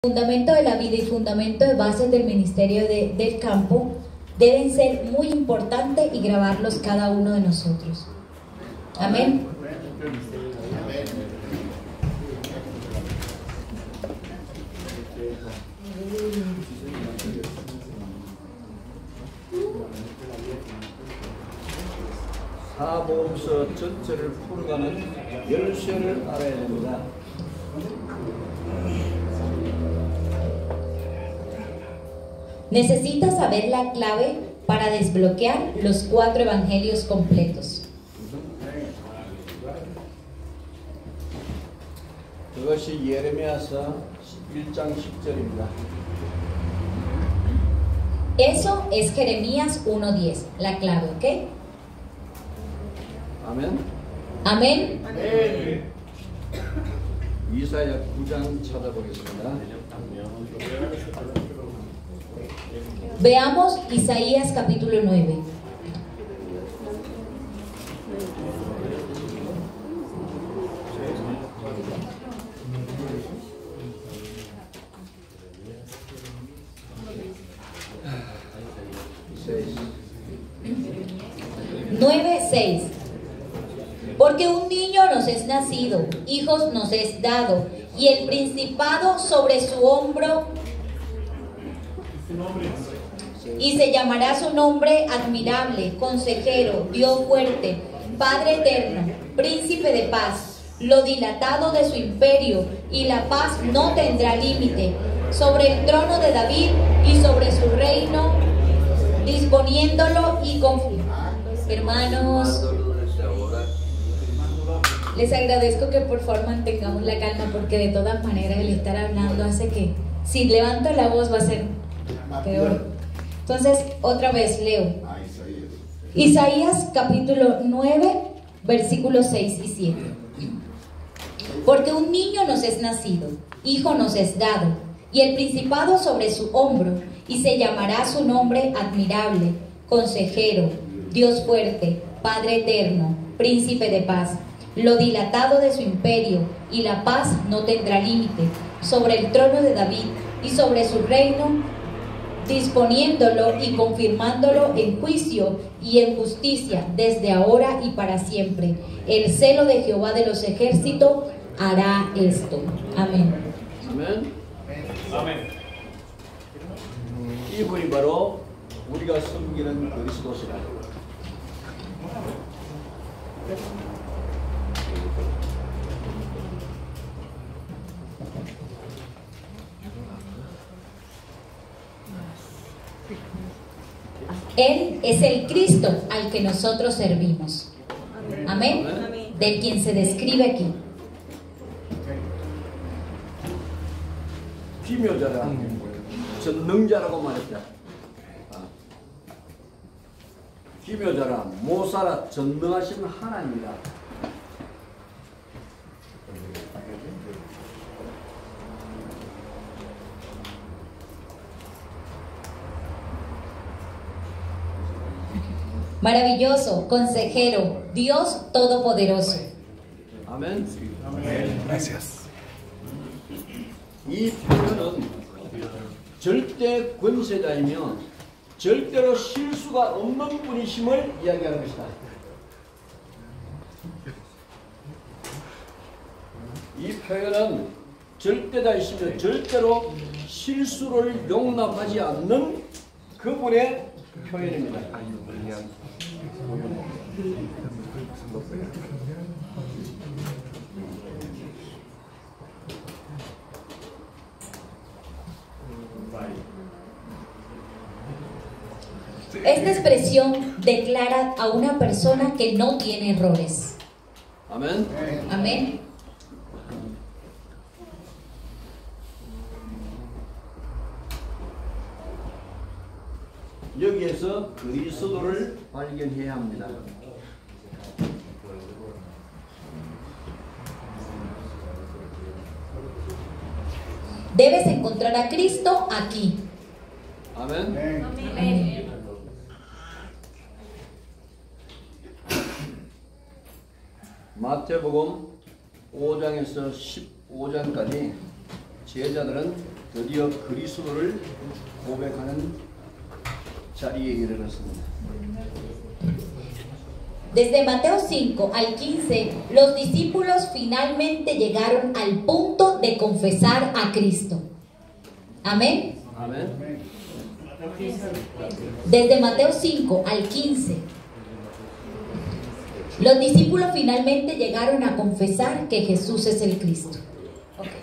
Fundamento de la vida y fundamento de bases del ministerio del campo deben ser muy importantes y grabarlos cada uno de nosotros. Amén. 사복음서 전체를 풀어가는 열쇠를 알아야 됩니다. Necesitas saber la clave para desbloquear los 4 evangelios completos. 그것이 예레미야서 11장 10절입니다. Eso es Jeremías 1:10, la clave, ¿ok? 아멘. Amén. 이사야 9장 찾아보겠습니다. Veamos Isaías capítulo 9. Nueve, 6. Porque un niño nos es nacido, hijos nos es dado, y el principado sobre su hombro, y se llamará su nombre admirable, consejero, Dios fuerte, Padre eterno, príncipe de paz. Lo dilatado de su imperio y la paz no tendrá límite, sobre el trono de David y sobre su reino, disponiéndolo y confirmando. Hermanos, les agradezco que por favor mantengamos la calma, porque de todas maneras el estar hablando hace que si levanto la voz va a ser peor. Entonces, otra vez leo Isaías capítulo 9, versículos 6 y 7. Porque un niño nos es nacido, hijo nos es dado, y el principado sobre su hombro, y se llamará su nombre admirable, consejero, Dios fuerte, Padre eterno, príncipe de paz. Lo dilatado de su imperio y la paz no tendrá límite, sobre el trono de David y sobre su reino, disponiéndolo y confirmándolo en juicio y en justicia desde ahora y para siempre. El celo de Jehová de los ejércitos hará esto. Amén. 아멘. 아멘. 이분이 바로 우리가 섬기는 그리스도시라. Él es el Cristo al que nosotros servimos. Amén. De quien se describe aquí. 비묘자라, 전능자라고 말했다. 비묘자라, 모사라, 전능하신 하나님이다. Maravilloso, consejero, Dios todopoderoso. 아멘. Amén. Gracias. 이 표현은 절대 권세자이며 절대로 실수가 없는 분이심을 이야기하는 것이다. 이 표현은 절대자이시며 절대로 실수를 용납하지 않는 그분의 표현입니다. Esta expresión declara a una persona que no tiene errores. 아멘. Amén. 여기에서 그리스도를 발견해야 합니다. Debes encontrar a Cristo aquí. 아멘. Amén. 마태복음 5장에서 15장까지 제자들은 드디어 그리스도를 고백하는 자리에 이르렀습니다. Desde Mateo 5 al 15, los discípulos finalmente llegaron al punto de confesar a Cristo. Amén. 아멘. Desde Mateo 5 al 15, los discípulos finalmente llegaron a confesar que Jesús es el Cristo. Okay.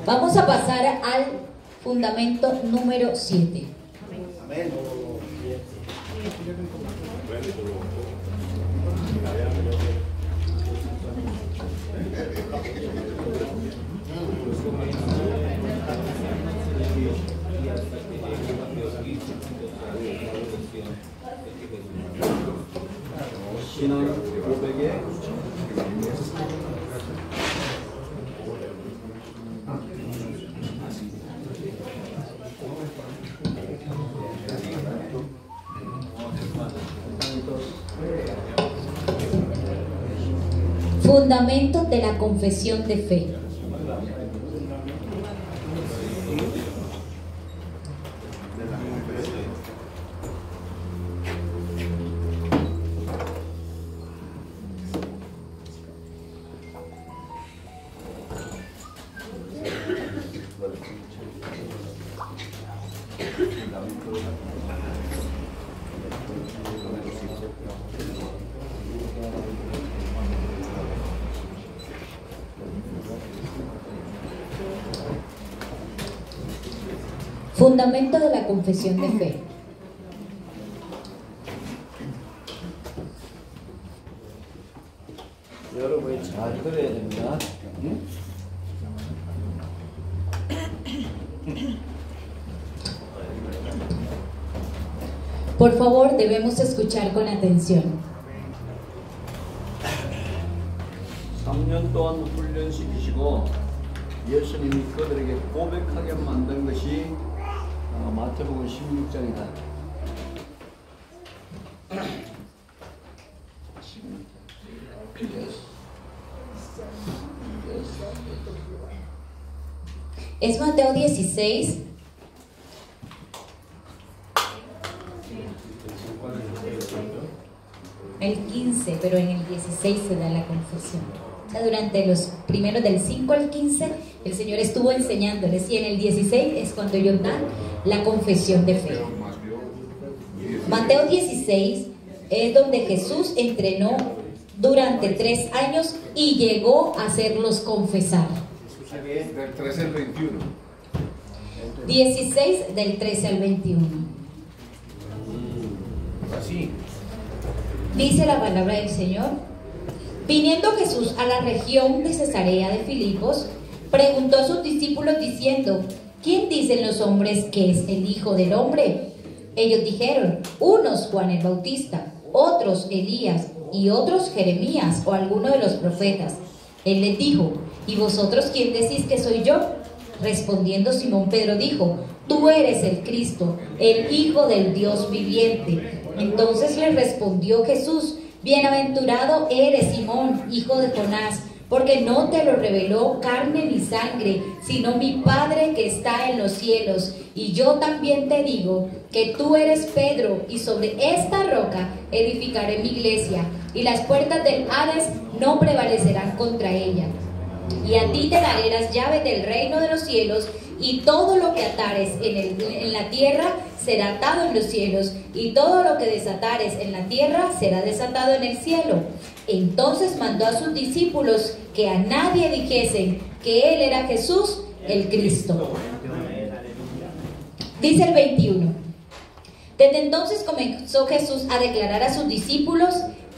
Vamos a pasar al fundamento número 7. 아멘. 신앙 고백의 Fundamento de la confesión de fe. Fundamento de la confesión de fe. 여러분이 잘 들어야 됩니다. Por favor, debemos escuchar con atención. 3년 동안 훈련시키시고 예수님이 그들에게 고백하게 만든 것이 마태복음 16장이다. Es Mateo 16. El 15, pero en el 16 se da la confesión. O sea, durante los primeros del 5 al 15, el Señor estuvo enseñándoles, y en el 16 es cuando ellos dan la confesión de fe. Mateo 16 es donde Jesús entrenó durante 3 años y llegó a hacerlos confesar. Del 13 al 21. 16 del 13 al 21. Así. Dice la palabra del Señor: viniendo Jesús a la región de Cesarea de Filipos, preguntó a sus discípulos diciendo: ¿quién dicen los hombres que es el Hijo del Hombre? Ellos dijeron: unos Juan el Bautista, otros Elías, y otros Jeremías o alguno de los profetas. Él les dijo: ¿y vosotros quién decís que soy yo? Respondiendo Simón Pedro dijo: tú eres el Cristo, el Hijo del Dios viviente. Entonces le respondió Jesús: bienaventurado eres, Simón, hijo de Jonás, porque no te lo reveló carne ni sangre, sino mi Padre que está en los cielos. Y yo también te digo que tú eres Pedro, y sobre esta roca edificaré mi iglesia, y las puertas del Hades no prevalecerán contra ella. Y a ti te daré las llaves del reino de los cielos, y todo lo que atares en la tierra será atado en los cielos, y todo lo que desatares en la tierra será desatado en el cielo. Entonces mandó a sus discípulos que a nadie dijesen que él era Jesús, el Cristo. Dice el 21. Desde entonces comenzó Jesús a declarar a sus discípulos: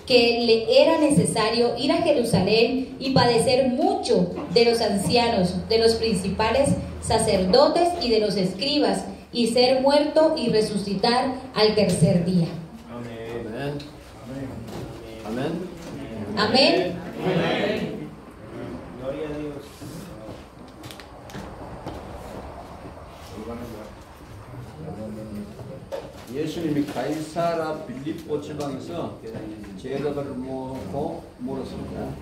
que le era necesario ir a Jerusalén y padecer mucho de los ancianos, de los principales sacerdotes y de los escribas, y ser muerto y resucitar al tercer día. Amén. Amén. Amén. Amén. Gloria a Dios. 예수님이 가이사라 빌립보 지방에서 제자들을 모으고 물었습니다.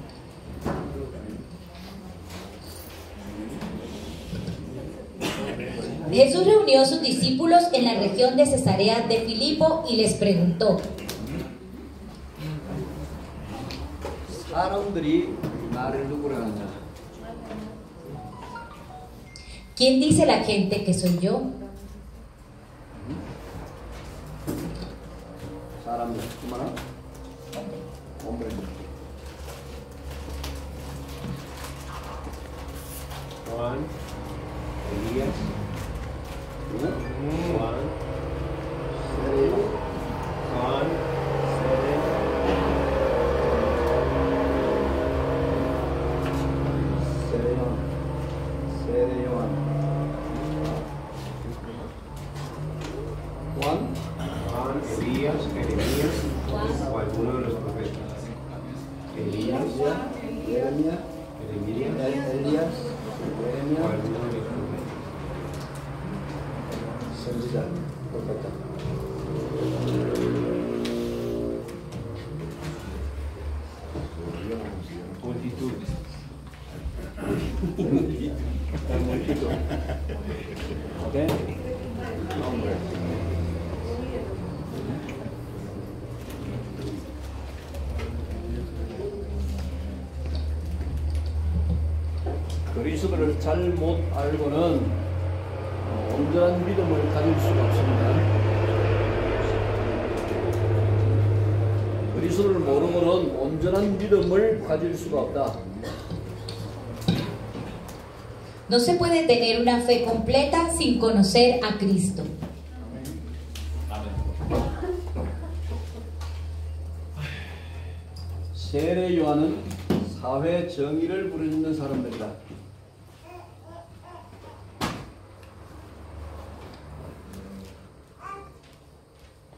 Jesús reunió a sus discípulos en la región de Cesarea de Filipo y les preguntó: 사람들이 나를 누구라 하느냐? ¿Quién dice la gente que soy yo? 사람들 그만아? hombre. Juan, Elías, Juan, Juan, Juan, Elías, Jeremías o alguno de los profetas. Elías, Jeremías o alguno de los profetas. Multitud. ¿Ok? hombre. 그리스도를 잘못 알고는 온전한 믿음을 가질 수가 없습니다. 그리스도를 모르고는 온전한 믿음을 가질 수가 없다. No se puede tener una fe completa sin conocer a Cristo. 세례 요한은 사회 정의를 부르짖는 사람들이다.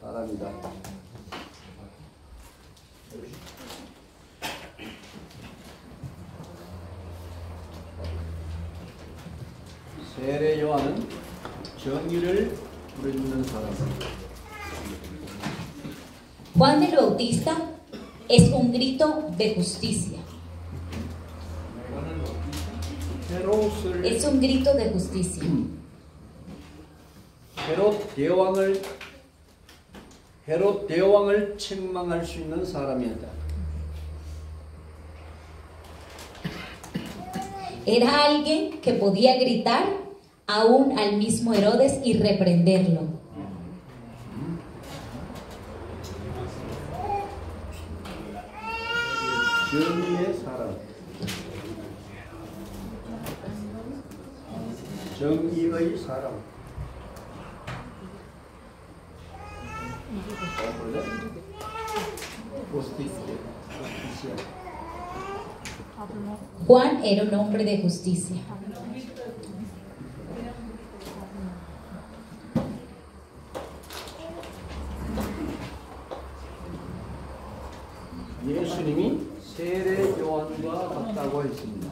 사람이다. 세례 요한은 정의를 부르짖는 사람들이다. Juan el Bautista es un grito de justicia. 헤롯을 Es un grito de justicia. 헤롯 대왕을 책망할 수 있는 사람이었다. Era alguien que podía gritar aún al mismo Herodes y reprenderlo. 정의의 사람, 정의의 사람. Juan era un hombre de justicia. 예수님이 세례 요한과 같다고 했습니다.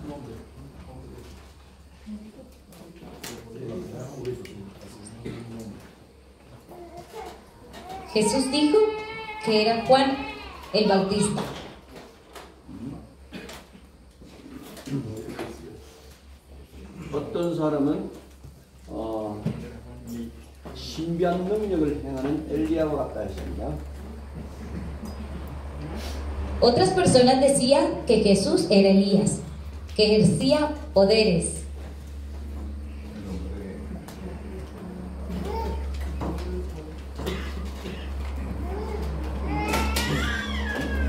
Jesús dijo que era Juan el Bautista. 어떤 사람은 신비한 능력을 행하는 엘리야와 같다 했습니다. Otras personas decían que Jesús era Elías, que ejercía poderes.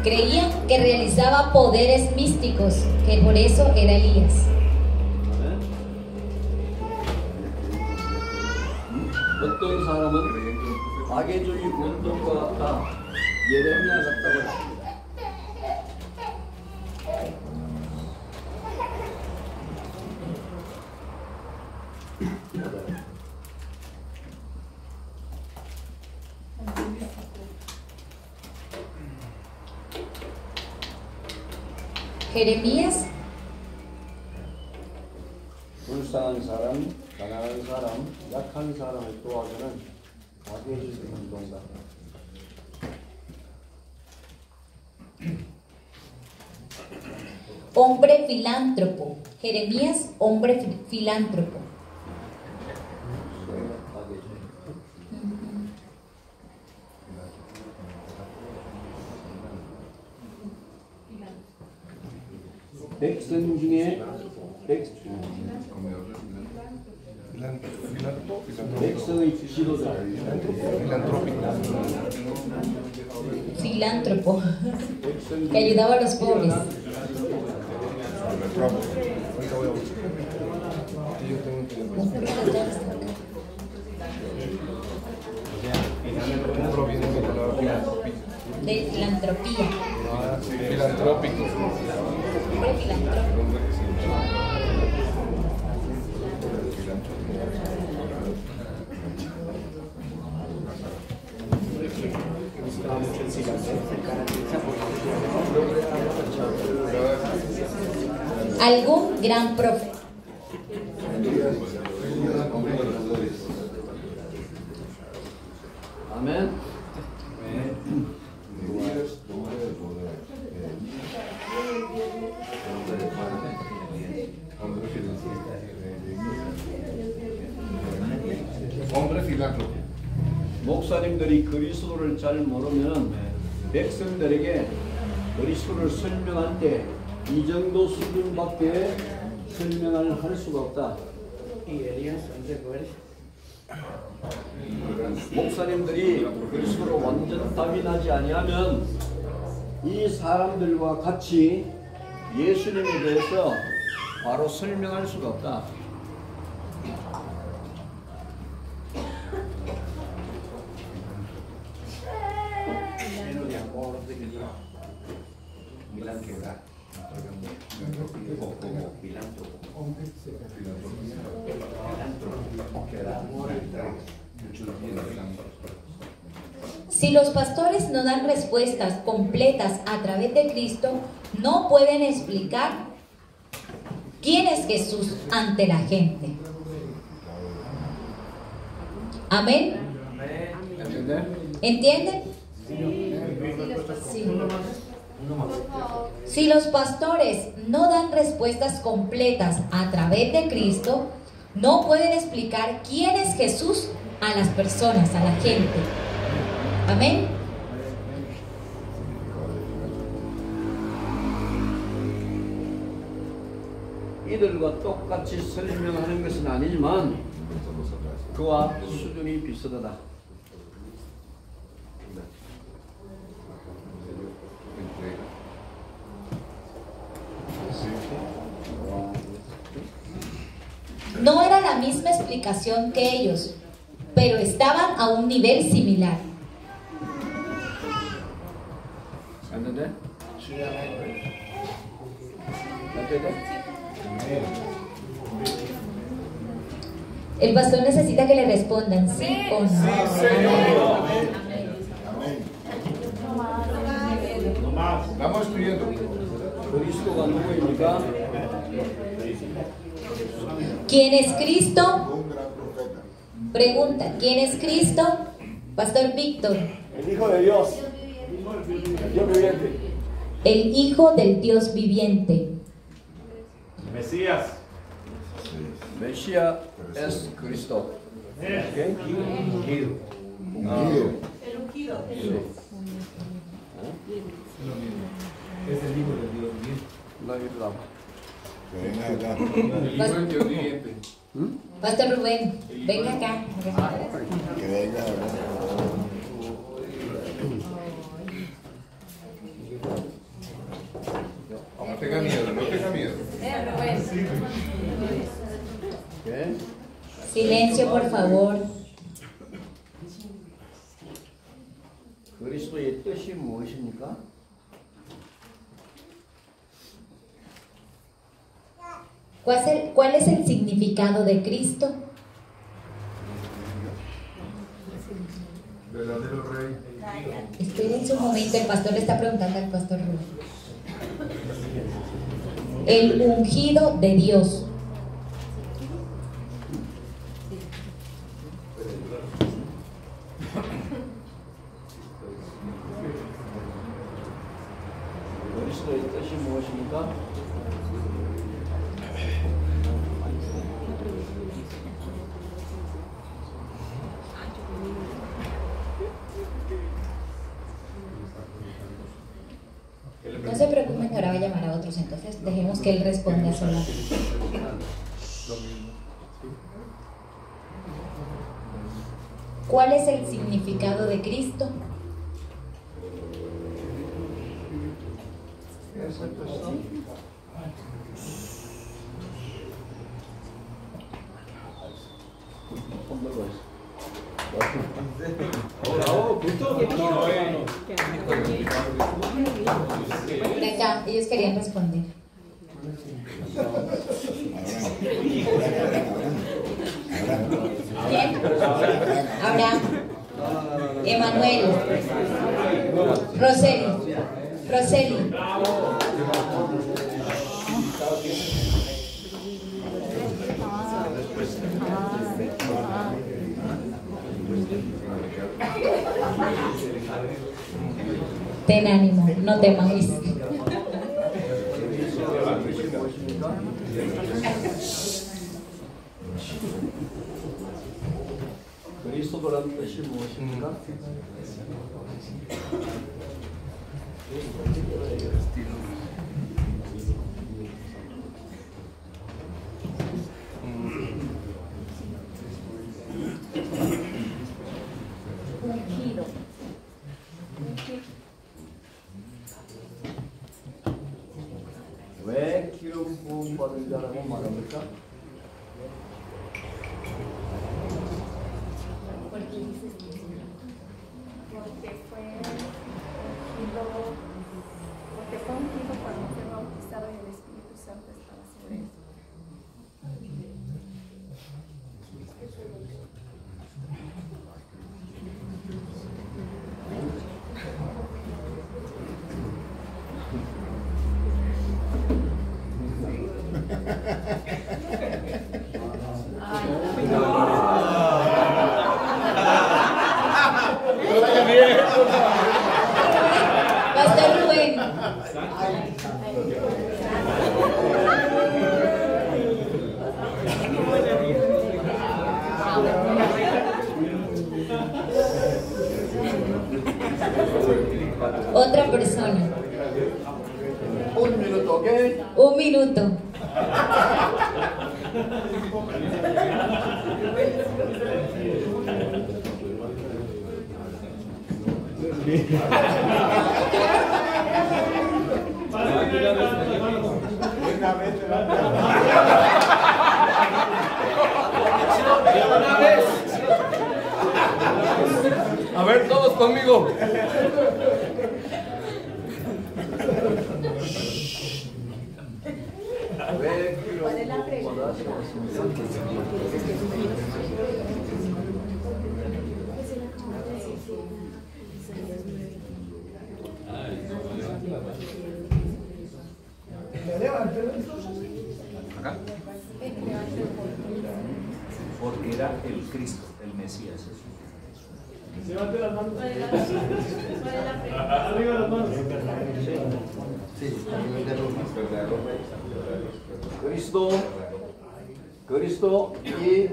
Creían que realizaba poderes místicos, que por eso era Elías. 어떤 사람은 마개주의 운동과 같다 예레미야 같다고 했습니다. Jeremías, 불쌍한 사람, 가난한 사람, 약한 사람을 도와주는 자비의 행동가. hombre filántropo. Jeremías, hombre filántropo. 백성 중에 백성의 지도자. Filántropo. Que ayudaba a los pobres. De filantropía. Filantrópico. Hombre filántropo. Algún gran profeta. 아멘. Hombre filántropo. 목사님들이 그리스도를 잘 모르면 백성들에게 그리스도를 설명할 때 이 정도 수준밖에 설명을 할 수가 없다. 목사님들이 그리스도로 완전 답이 나지 아니하면 이 사람들과 같이 예수님에 대해서 바로 설명할 수가 없다. Si los pastores no dan respuestas completas a través de Cristo, no pueden explicar quién es Jesús ante la gente. Amén. ¿Entienden? Sí. Si los pastores no dan respuestas completas a través de Cristo, no pueden explicar quién es Jesús a las personas, a la gente. Amén. 이들과 똑같이 설명하는 것은 아니지만 그와 수준이 비슷하다. No era la misma explicación que ellos, pero estaban a un nivel similar. ¿Entendés? El pastor necesita que le respondan sí o no. Estamos estudiando. 그리스도가 누구입니까? ¿Quién es Cristo? Pregunta, ¿quién es Cristo? Pastor Víctor. El Hijo de Dios, el Dios viviente. El Hijo del Dios viviente. Mesías. 메시아 es Cristo. ¿Okay? Es el Hijo del Dios viviente. La verdad. Pastor Rubén, venga acá. No tenga miedo, no tenga miedo. ¿Okay? Silencio, por favor. 그리스도의 뜻이 무엇입니까? ¿Cuál es el significado de Cristo? Verdadero rey. Espérense un momento, el pastor le está preguntando al pastor Rubén. El ungido de Dios. 그리스도의 뜻이 무엇입니까? No se preocupen que ahora va a llamar a otros, entonces dejemos que él responda solo. ¿Cuál es el significado de Cristo? Venga, ellos querían responder. ¿Quién? Abraham. Emanuel. Roseli. Ten ánimo, no temáis. 그리스도라는 뜻이 무엇입니까? 왜 기름 부음 받은 자라고 말합니까? Porque fue ungido cuando fue bautizado y el Espíritu Santo estaba sobre él. Pastor Rubén. Otra persona. Un minuto, ¿ok? Un minuto. A ver, todos conmigo. 왜 기름 부음 Acá. Porque era el Cristo, el Mesías. Levante las manos. Arriba las manos. 그리스도 이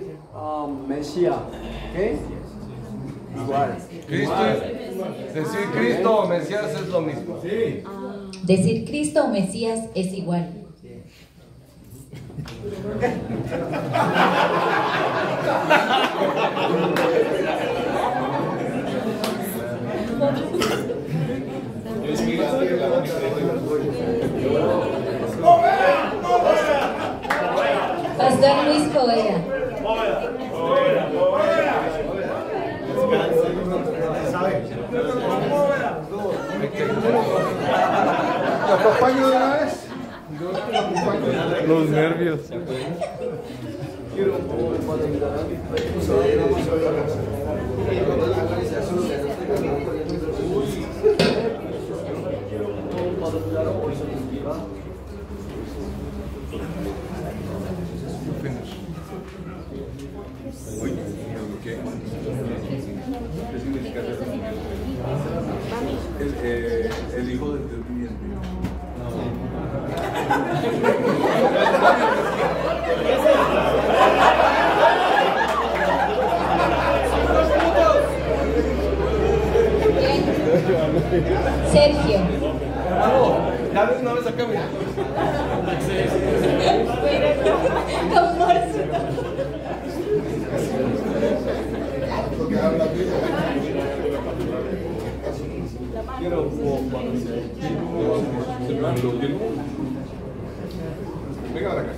메시아, ¿ok? Igual. Cristo, decir Cristo o Mesías es lo mismo. Sí. Decir Cristo o Mesías es igual. Pastor Luis Poveda. ¿Te acompaño de una vez? Los nervios. 기름 부음 받은 자는 ¿Qué significa eso? El hijo del Dios viviente. Sergio. Ya ves una vez acá, mira. Con Morso. Quiero venga para acá.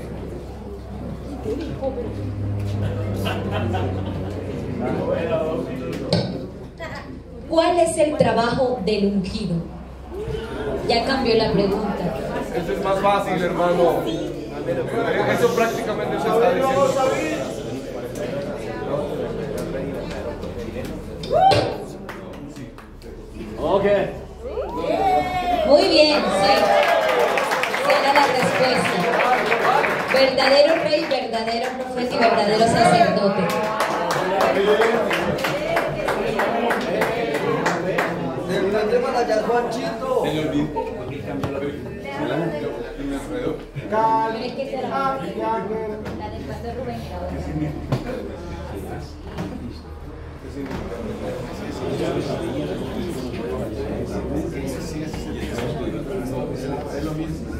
¿Cuál es el trabajo del ungido? Ya cambió la pregunta. Eso es más fácil, hermano. Eso prácticamente se está diciendo. Ok. Muy bien, sí. Era la respuesta. Verdadero rey, verdadero profeta y verdadero sacerdote. Señor, vi. Pero es que será la del pastor Rubén. Es lo mismo.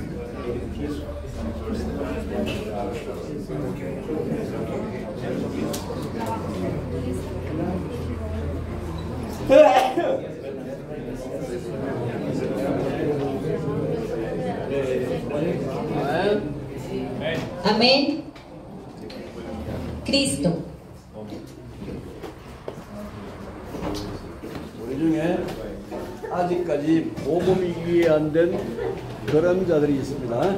Amén. Cristo. 우리 중에 아직까지 복음이 이해 안 된 그런 자들이 있습니다.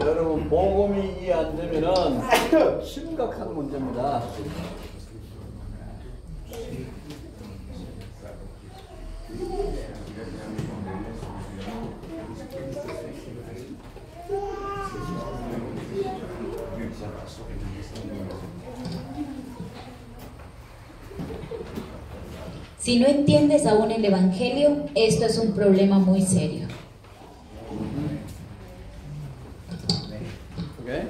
여러분, 복음이 이해 안 되면은 심각한 문제입니다. Si no entiendes aún el Evangelio, esto es un problema muy serio. Okay?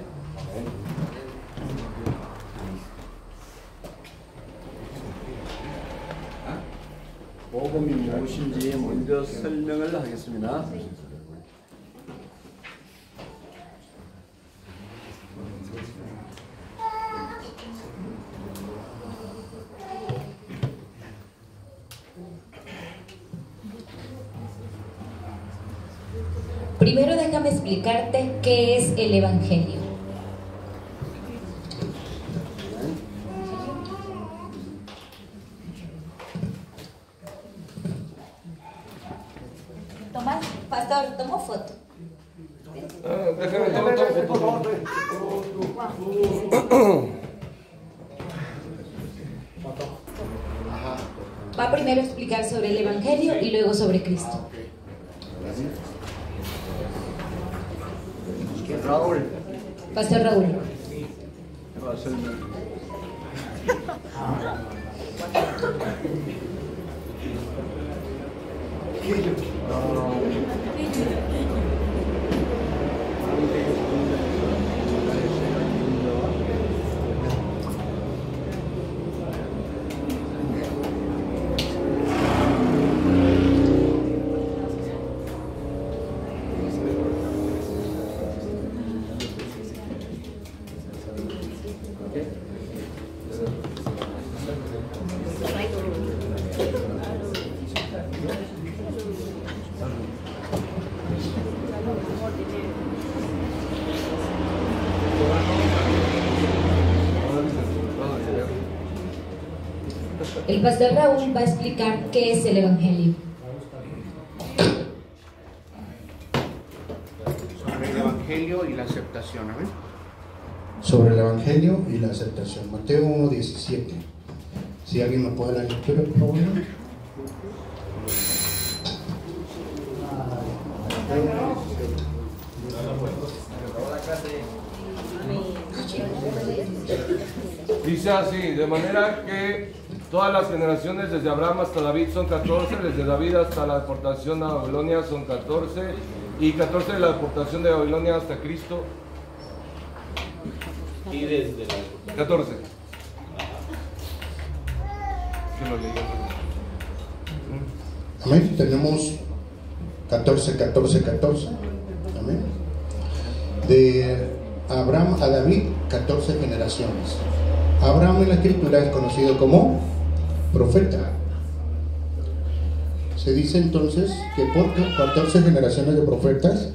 복음이 무엇인지 먼저 설명을 하겠습니다. Primero déjame explicarte qué es el Evangelio. Tomás, pastor, tomo foto. Déjame tomar foto. Va primero a explicar sobre el Evangelio y luego sobre Cristo. Raúl. Pastor Raúl. El pastor Raúl va a explicar qué es el Evangelio. Evangelio y la aceptación. ¿Amén? Sobre el Evangelio y la aceptación. Mateo 1:17. Si alguien me puede dar la lectura, por favor. Dice así, de manera que todas las generaciones desde Abraham hasta David son 14, desde David hasta la deportación a Babilonia son 14, y 14 de la deportación de Babilonia hasta Cristo. Y desde la 14. Amén. Tenemos 14. Amén. De Abraham a David, 14 generaciones. Abraham en la escritura es conocido como profeta. Se dice entonces que por 14 generaciones de profetas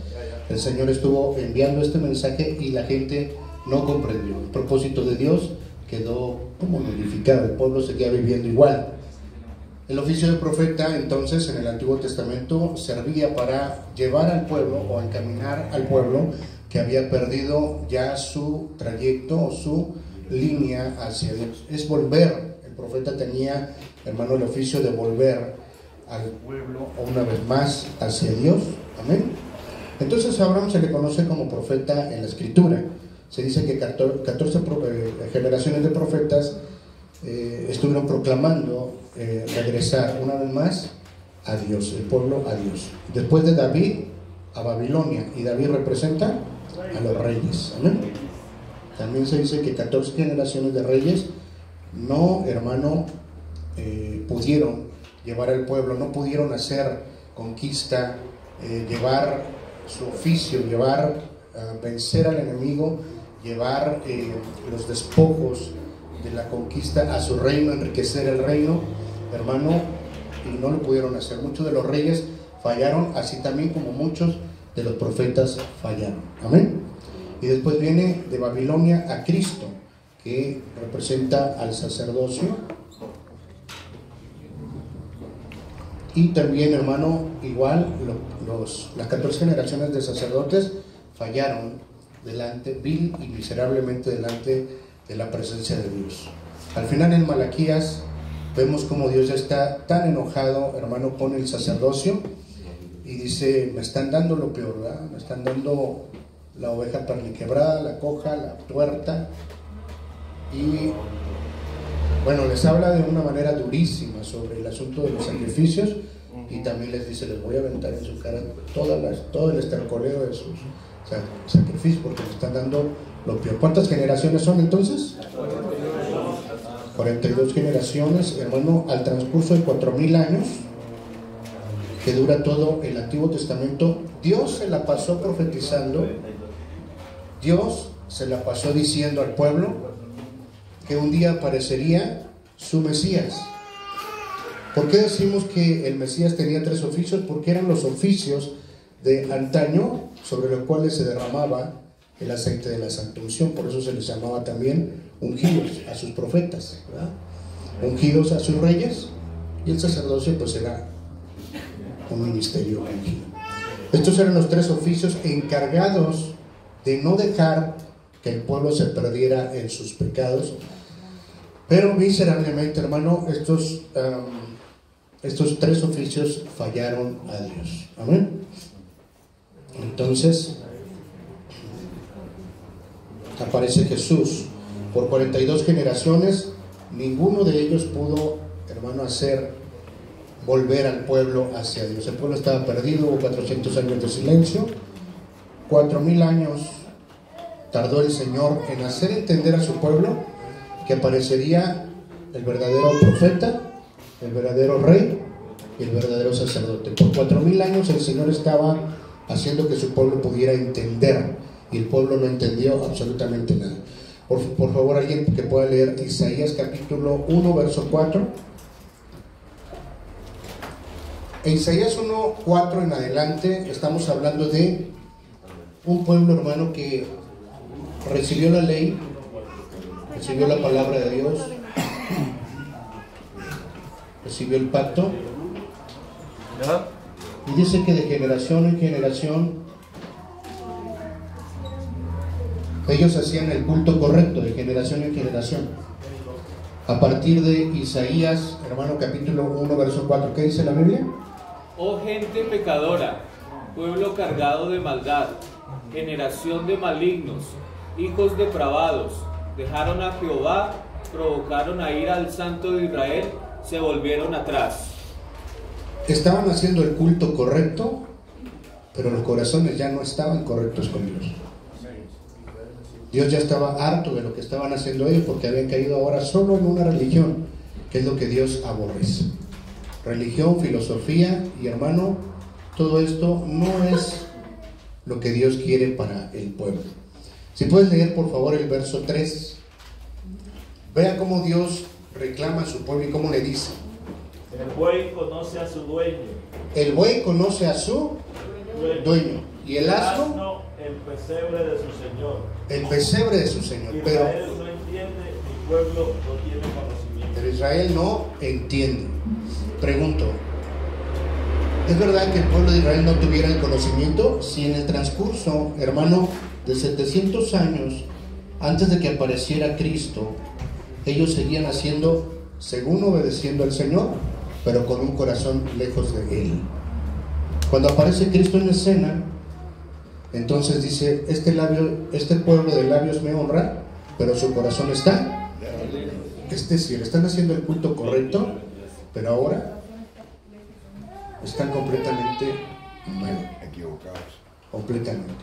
el Señor estuvo enviando este mensaje y la gente no comprendió. El propósito de Dios quedó como nullificado, el pueblo seguía viviendo igual. El oficio de profeta entonces en el Antiguo Testamento servía para llevar al pueblo o encaminar al pueblo que había perdido ya su trayecto o su línea hacia Dios. Es volver. El profeta tenía, hermano, el oficio de volver al pueblo una vez más hacia Dios. Amén. Entonces a Abraham se le conoce como profeta en la escritura. Se dice que 14 generaciones de profetas estuvieron proclamando regresar una vez más a Dios, el pueblo a Dios. Después de David a Babilonia, y David representa a los reyes. Amén. También se dice que 14 generaciones de reyes no, hermano, pudieron llevar al pueblo, no pudieron hacer conquista, llevar su oficio, vencer al enemigo, llevar los despojos de la conquista a su reino, enriquecer el reino, hermano, y no lo pudieron hacer. Muchos de los reyes fallaron, así también como muchos de los profetas fallaron. Amén. Y después viene de Babilonia a Cristo, que representa al sacerdocio. Y también, hermano, igual las 14 generaciones de sacerdotes fallaron vil y miserablemente delante de la presencia de Dios. Al final en Malaquías vemos como Dios ya está tan enojado, hermano, con el sacerdocio, y dice: me están dando lo peor, ¿verdad? Me están dando la oveja perniquebrada, la coja, la tuerta, y bueno, les habla de una manera durísima sobre el asunto de los sacrificios, y también les dice: les voy a aventar en su cara todo el estercolero de sus sacrificios, porque me están dando lo peor. ¿Cuántas generaciones son entonces? 42 generaciones, hermano, al transcurso de 4000 años que dura todo el Antiguo Testamento. Dios se la pasó profetizando, Dios se la pasó diciendo al pueblo que un día aparecería su Mesías. ¿Por qué decimos que el Mesías tenía 3 oficios? Porque eran los oficios de antaño sobre los cuales se derramaba el aceite de la Santa Unción. Por eso se les llamaba también ungidos a sus profetas, ¿verdad? Ungidos a sus reyes, y el sacerdocio pues era un ministerio ungido. Estos eran los 3 oficios encargados de no dejar que el pueblo se perdiera en sus pecados. Pero miserablemente, hermano, estos 3 oficios fallaron a Dios. Amén. Entonces aparece Jesús. Por 42 generaciones ninguno de ellos pudo, hermano, hacer volver al pueblo hacia Dios. El pueblo estaba perdido, hubo 400 años de silencio. 4000 años tardó el Señor en hacer entender a su pueblo que aparecería el verdadero profeta, el verdadero rey y el verdadero sacerdote. Por 4000 años el Señor estaba haciendo que su pueblo pudiera entender, y el pueblo no entendió absolutamente nada. Por favor, alguien que pueda leer Isaías capítulo 1, verso 4. En Isaías 1, 4 en adelante estamos hablando de un pueblo, hermano, que recibió la ley, recibió la palabra de Dios, recibió el pacto, y dice que de generación en generación Ellos hacían el culto correcto de generación en generación. A partir de Isaías, hermano, capítulo 1, verso 4, ¿qué dice la Biblia? Oh gente pecadora, pueblo cargado de maldad, generación de malignos, hijos depravados, dejaron a Jehová, provocaron a ira al Santo de Israel, se volvieron atrás. Estaban haciendo el culto correcto, pero los corazones ya no estaban correctos con Dios. Dios ya estaba harto de lo que estaban haciendo ellos, porque habían caído ahora solo en una religión, que es lo que Dios aborrece. Religión, filosofía, y hermano, todo esto no es lo que Dios quiere para el pueblo. Si puedes leer por favor el verso 3, vea cómo Dios reclama a su pueblo y cómo le dice. El buey conoce a su dueño. El buey conoce a su dueño. Y el asno, el pesebre de su señor. El pesebre de su señor. Israel no entiende, mi pueblo no tiene conocimiento. Pero Israel no entiende. Pregunto, ¿es verdad que el pueblo de Israel no tuviera el conocimiento? Si en el transcurso, hermano, de 700 años antes de que apareciera Cristo, ellos seguían haciendo, según obedeciendo al Señor, pero con un corazón lejos de Él. Cuando aparece Cristo en escena, entonces dice, este pueblo de labios me honra, pero su corazón está. Es decir, están haciendo el culto correcto, pero ahora están completamente mal, equivocados. Completamente.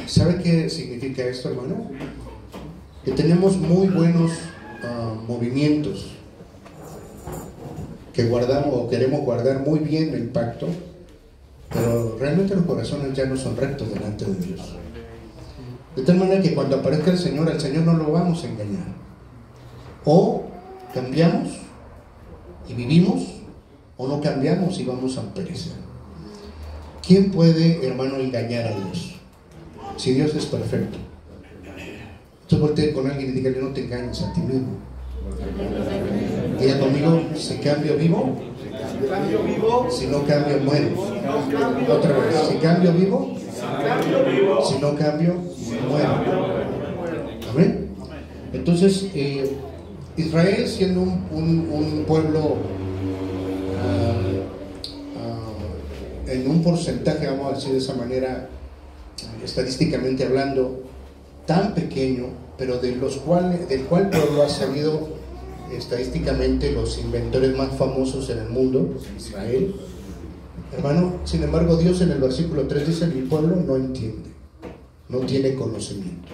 ¿Sabe qué significa esto, hermano? Que tenemos muy buenos movimientos, que guardamos o queremos guardar muy bien el pacto, pero realmente los corazones ya no son rectos delante de Dios. De tal manera que cuando aparezca el Señor, al Señor no lo vamos a engañar. O cambiamos y vivimos, o no cambiamos y vamos a perecer. ¿Quién puede, hermano, engañar a Dios? Si Dios es perfecto. Entonces voltee con alguien y dígale, no te engañes a ti mismo. Diga conmigo, si cambio vivo, si no cambio muero. Otra vez, si cambio vivo, si no cambio muero. Amén. Entonces Israel, siendo un pueblo en un porcentaje, vamos a decir de esa manera, estadísticamente hablando, tan pequeño, pero del cual pueblo ha salido estadísticamente los inventores más famosos en el mundo, Israel. Hermano, sin embargo, Dios en el versículo 3 dice, mi pueblo no entiende, no tiene conocimiento.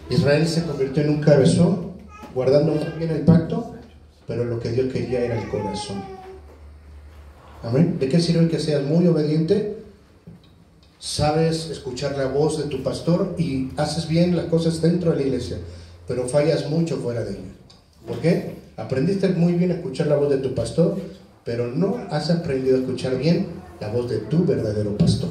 Israel se convirtió en un cabezón, guardando muy bien el pacto, pero lo que Dios quería era el corazón. Amén. ¿De qué sirve que seas muy obediente? Sabes escuchar la voz de tu pastor y haces bien las cosas dentro de la iglesia, pero fallas mucho fuera de ella. ¿Por qué? Aprendiste muy bien a escuchar la voz de tu pastor, pero no has aprendido a escuchar bien la voz de tu verdadero pastor.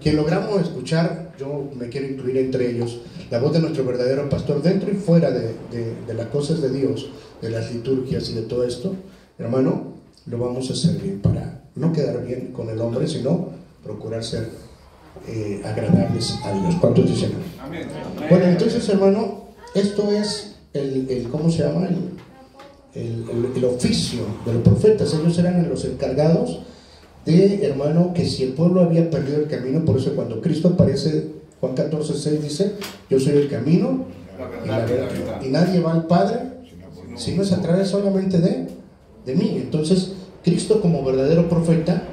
Quien logramos escuchar, yo me quiero incluir entre ellos, la voz de nuestro verdadero pastor dentro y fuera de las cosas de Dios, de las liturgias y de todo esto, hermano, lo vamos a hacer bien para no quedar bien con el hombre, sino procurar ser agradables a Dios. ¿Cuántos dicen? Amén. Bueno, entonces, hermano, esto es ¿cómo se llama? El oficio de los profetas. Ellos eran los encargados de, hermano, que si el pueblo había perdido el camino, por eso cuando Cristo aparece, Juan 14:6 dice, yo soy el camino y la verdad, y nadie va al Padre si no es a través solamente de mí. Entonces, Cristo como verdadero profeta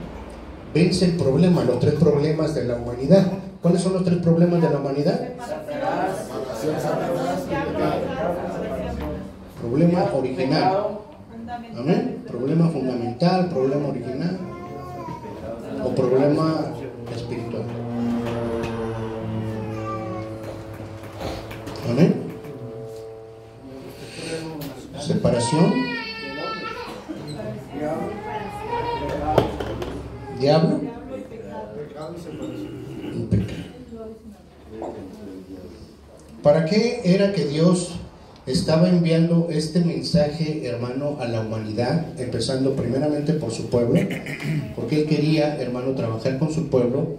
vence el problema, los tres problemas de la humanidad. ¿Cuáles son los tres problemas de la humanidad? Problema original. Amén. Problema fundamental, problema original o problema espiritual. Amén. Separación. Diablo y pecado. ¿Para qué era que Dios estaba enviando este mensaje, hermano, a la humanidad, empezando primeramente por su pueblo? Porque Él quería, hermano, trabajar con su pueblo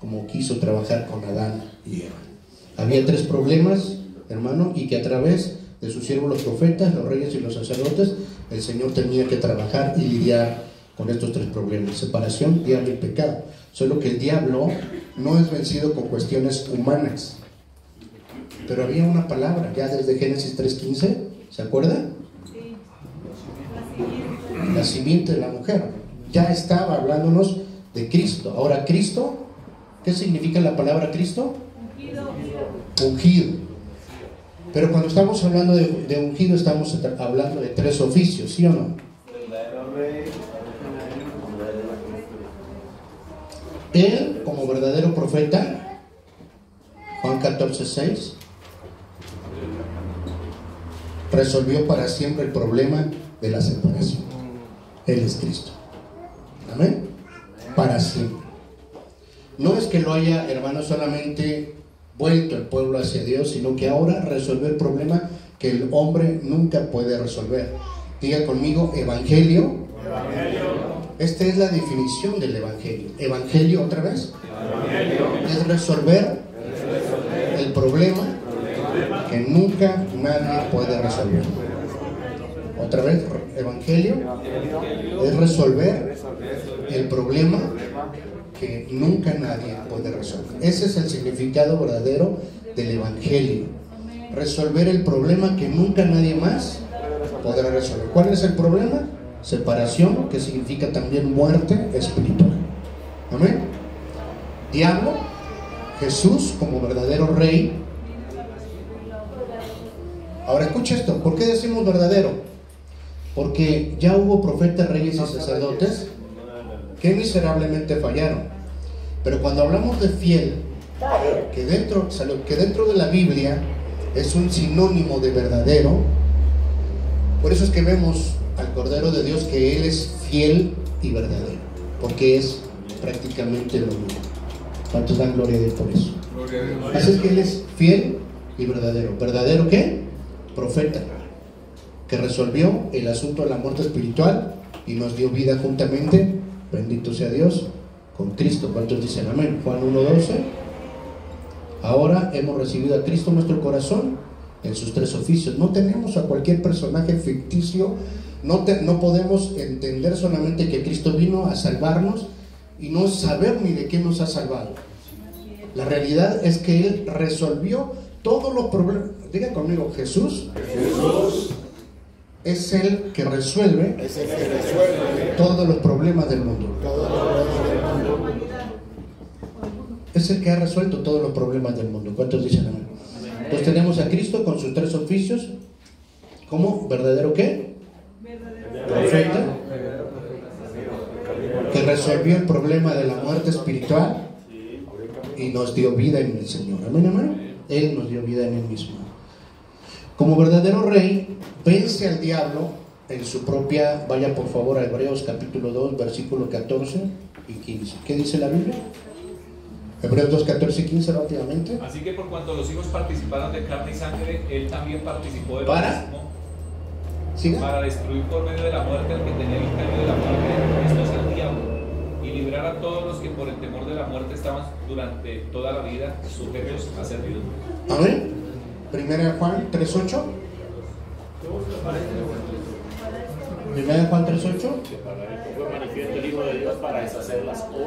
como quiso trabajar con Adán y Eva. Había 3 problemas, hermano, y que a través de sus siervos los profetas, los reyes y los sacerdotes, el Señor tenía que trabajar y lidiar con estos 3 problemas: separación, diablo y pecado. Solo que el diablo no es vencido con cuestiones humanas. Pero había una palabra, ya desde Génesis 3:15, ¿se acuerda? Sí. La simiente de la mujer. Ya estaba hablándonos de Cristo. Ahora, Cristo, ¿qué significa la palabra Cristo? Ungido. Pero cuando estamos hablando de ungido, estamos hablando de 3 oficios, ¿sí o no? Él, como verdadero profeta, Juan 14:6, resolvió para siempre el problema de la separación. Él es Cristo. Amén. Para siempre. No es que lo haya, hermano, solamente vuelto el pueblo hacia Dios, sino que ahora resolvió el problema que el hombre nunca puede resolver. Diga conmigo, evangelio. Esta es la definición del evangelio. Evangelio, otra vez, es resolver el problema que nunca nadie puede resolver. Otra vez, evangelio es resolver el problema que nunca nadie puede resolver. Ese es el significado verdadero del evangelio. Resolver el problema que nunca nadie más podrá resolver. ¿Cuál es el problema? Separación, que significa también muerte espiritual. Amén. Diablo, Jesús como verdadero rey. Ahora escucha esto, ¿por qué decimos verdadero? Porque ya hubo profetas, reyes y sacerdotes que miserablemente fallaron. Pero cuando hablamos de fiel, que dentro de la Biblia es un sinónimo de verdadero, por eso es que vemos al Cordero de Dios que Él es fiel y verdadero, porque es prácticamente lo mismo. ¿Cuántos dan gloria a Dios por eso? Así es que Él es fiel y verdadero. ¿Verdadero qué? Profeta, que resolvió el asunto de la muerte espiritual y nos dio vida juntamente, bendito sea Dios, con Cristo. ¿Cuántos dicen amén? Juan 1:12. Ahora hemos recibido a Cristo en nuestro corazón en sus 3 oficios. No tenemos a cualquier personaje ficticio. No podemos entender solamente que Cristo vino a salvarnos y no saber ni de qué nos ha salvado. La realidad es que Él resolvió todos los problemas. Diga conmigo, Jesús es el que resuelve todos los problemas del mundo. Es el que ha resuelto todos los problemas del mundo. ¿Cuántos dicen amén? Entonces tenemos a Cristo con sus 3 oficios. ¿Cómo? ¿Verdadero qué? Profeta, que resolvió el problema de la muerte espiritual y nos dio vida en el Señor. Amén, hermano. Él nos dio vida en Él mismo. Como verdadero rey, vence al diablo en su propia. Vaya por favor a Hebreos capítulo 2, versículo 14 y 15. ¿Qué dice la Biblia? Hebreos 2, 14 y 15 rápidamente. Así que por cuanto los hijos participaron de carne y sangre, Él también participó de lo mismo. ¿Siga? Para destruir por medio de la muerte al que tenía el imperio de la muerte, esto es el diablo, y librar a todos los que por el temor de la muerte estaban durante toda la vida sujetos a servidumbre. Amén. Primera Juan 3:8. Primera Juan 3:8.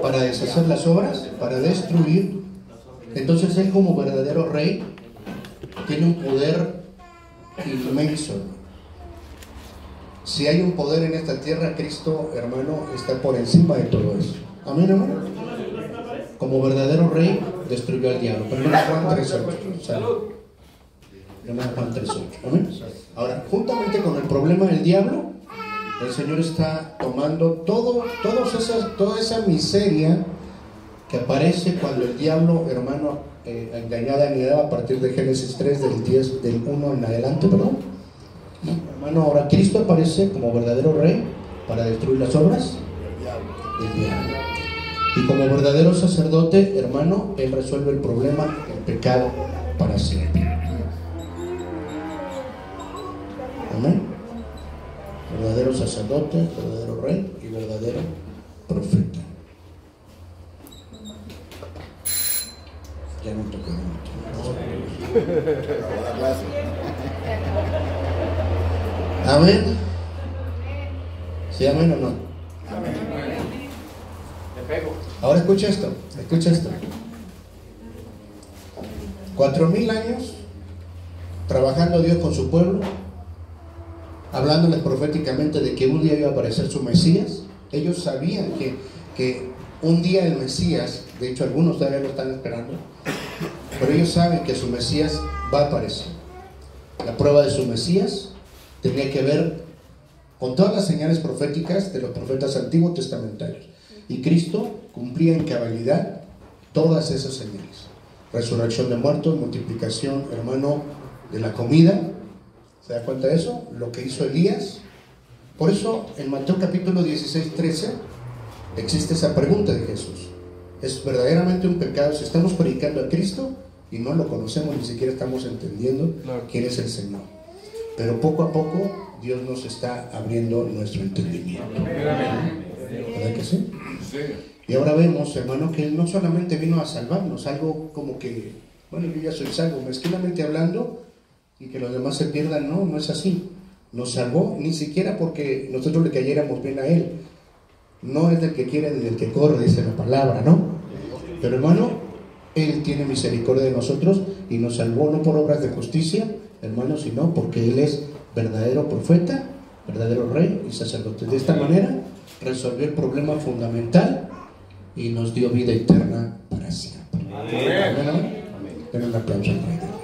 Para deshacer las obras, para destruir. Entonces Él como verdadero rey tiene un poder inmenso. Si hay un poder en esta tierra, Cristo, hermano, está por encima de todo eso. Amén, hermano. Como verdadero rey, destruyó al diablo. Primera Juan 3:8. Salud. Primera Juan 3:8. Amén. Ahora, juntamente con el problema del diablo, el Señor está tomando toda esa miseria que aparece cuando el diablo, hermano, engañada en Eva a partir de Génesis 3, del 1 en adelante, perdón. Hermano, ahora Cristo aparece como verdadero rey para destruir las obras del diablo. Y como verdadero sacerdote, hermano, Él resuelve el problema del pecado para siempre. Amén. Verdadero sacerdote, verdadero rey y verdadero profeta. Ya me tocó. Amén. ¿Sí, amén o no? Ahora escucha esto, escucha esto. 4000 años trabajando Dios con su pueblo, hablándoles proféticamente de que un día iba a aparecer su Mesías. Ellos sabían que un día el Mesías, de hecho algunos todavía lo están esperando, pero ellos saben que su Mesías va a aparecer. La prueba de su Mesías tenía que ver con todas las señales proféticas de los profetas antiguos testamentarios. Y Cristo cumplía en cabalidad todas esas señales. Resurrección de muertos, multiplicación, hermano, de la comida. ¿Se da cuenta de eso? Lo que hizo Elías. Por eso en Mateo capítulo 16, 13 existe esa pregunta de Jesús. ¿Es verdaderamente un pecado si estamos predicando a Cristo y no lo conocemos, ni siquiera estamos entendiendo quién es el Señor? Pero poco a poco Dios nos está abriendo nuestro entendimiento. ¿Verdad que sí? Sí. Y ahora vemos, hermano, que Él no solamente vino a salvarnos, algo como que, bueno, yo ya soy salvo, mezquinamente hablando, y que los demás se pierdan. No, no es así. Nos salvó ni siquiera porque nosotros le cayéramos bien a Él. No es del que quiere ni del que corre, dice la palabra, ¿no? Pero hermano, Él tiene misericordia de nosotros y nos salvó no por obras de justicia, hermano, sino porque Él es verdadero profeta, verdadero rey y sacerdote. De esta manera resolvió el problema fundamental y nos dio vida eterna para siempre. Amén. Amén. Den un aplauso al Rey de Dios.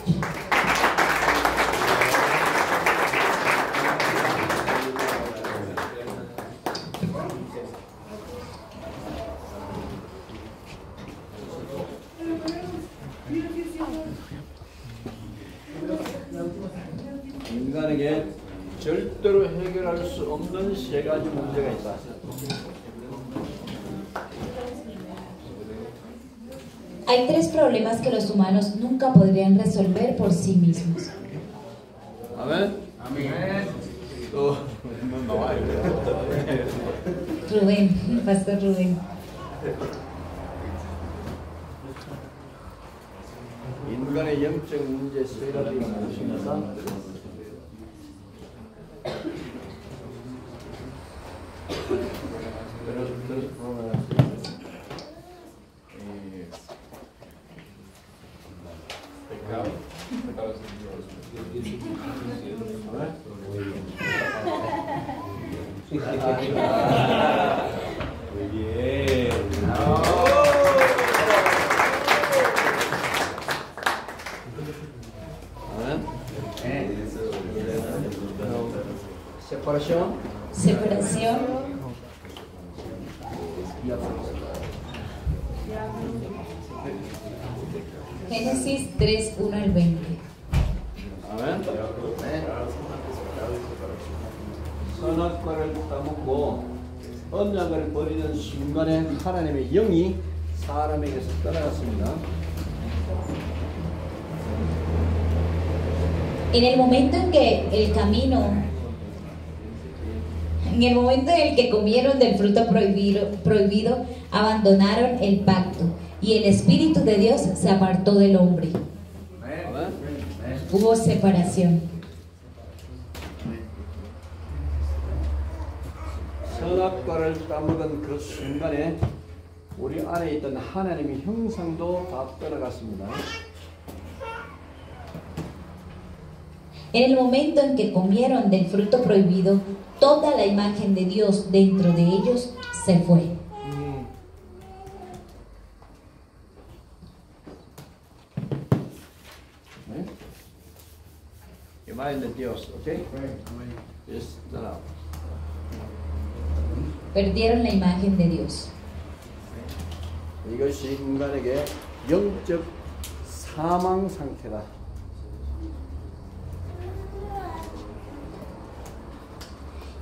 인간에게 절대로 해결할 수 없는 세 가지 문제가 있다. Hay tres problemas que los humanos nunca podrían resolver por sí mismos. 아멘. 아멘. 또 나와요. Rubén, Pastor Rubén. 인간의 영적 문제 세 가지가 무엇입니까? Separación. Génesis 3, 1 al 20. 아멘. 선악과를 따먹고 언약을 버리는 순간에 하나님의 영이 사람에게서 떠나갔습니다. En el momento en el que comieron del fruto prohibido, abandonaron el pacto y el Espíritu de Dios se apartó del hombre. Hubo separación. 선악과를 따먹은 그 순간에 우리 안에 있던 하나님의 형상도 다 떠나갔습니다. En el momento en que comieron del fruto prohibido, toda la imagen de Dios dentro de ellos se fue. Imagen de Dios, ¿ok? Está. Perdieron la imagen de Dios. 이것이 인간에게 영적 사망 상태다.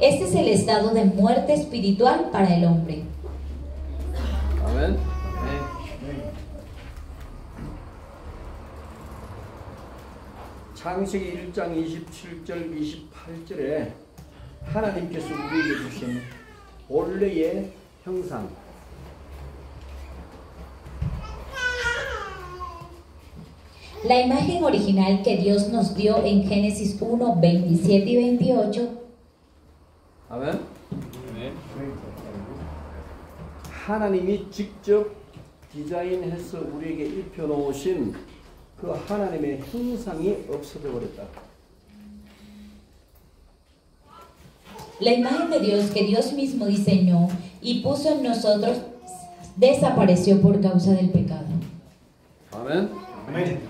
Este es el estado de muerte espiritual para el hombre. 아멘. 창세기 1장 27절 28절에 하나님께서 우리에게 주신 본래의 형상 La imagen original que Dios nos dio en Génesis 1, 27 y 28. 아멘. 하나님이 직접 디자인해서 우리에게 입혀놓으신 그 하나님의 형상이 없어져 버렸다. La imagen de Dios que Dios mismo diseñó y puso en nosotros desapareció por causa del pecado. 아멘. 아멘.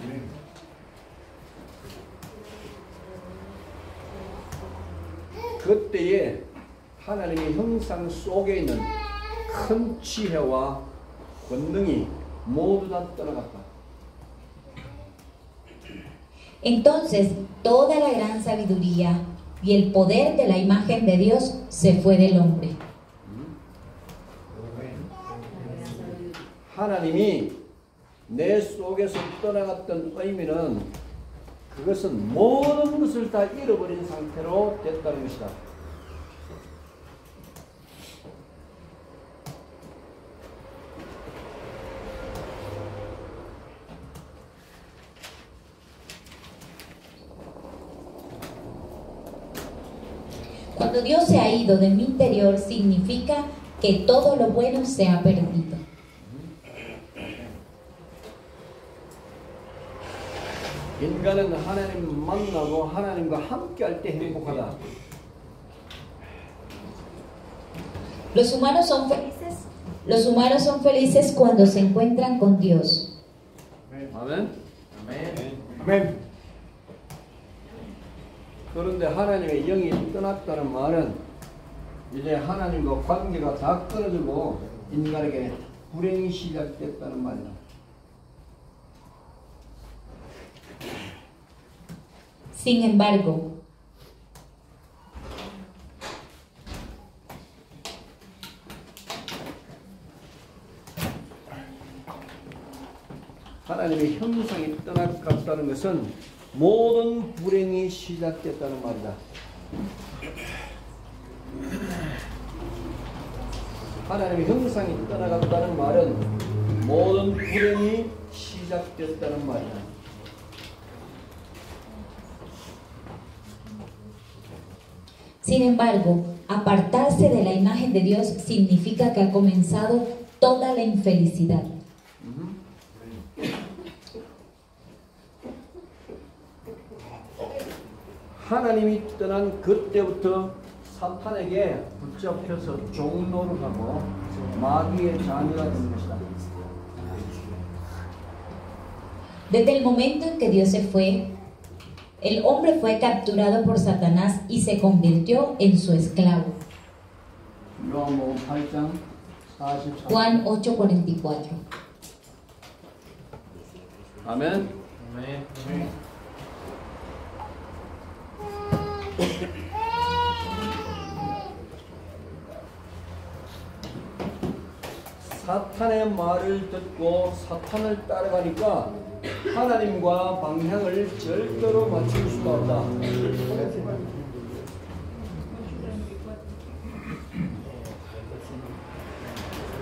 그때에 하나님의 형상 속에 있는 큰 지혜와 권능이 모두 다 떠나갔다. Entonces, toda la gran sabiduría y el poder de la imagen de Dios se fue del hombre. 하나님이 내 속에서 떠나갔던 의미는 그것은 모든 것을 다 잃어버린 상태로 됐다는 것이다. Cuando Dios se ha ido de mi interior, significa que todo lo bueno se ha perdido. 인간은 하나님 만나고 하나님과 함께 할 때 행복하다. Los humanos son felices cuando se encuentran con Dios. 아멘. 아멘. 그런데 하나님의 영이 떠났다는 말은 이제 하나님과 관계가 다 끊어지고 인간에게 불행이 시작됐다는 말이다. Sin embargo, 하나님의 형상이 떠나갔다는 것은 모든 불행이 시작됐다는 말이다. 하나님의 형상이 떠나갔다는 말은 모든 불행이 시작됐다는 말이다. sin embargo, apartarse de la imagen de Dios significa que ha comenzado toda la infelicidad. 하나님이 떠난 그때부터 사탄에게 붙잡혀서 종노를 하고 마귀의 자녀가 된 것이다. Desde el momento en que Dios se fue, el hombre fue capturado por Satanás y se convirtió en su esclavo. Juan 8:44. 아멘. 사탄의 말을 듣고 사탄을 따라가니까 하나님과 방향을 절대로 맞출 수가 없다.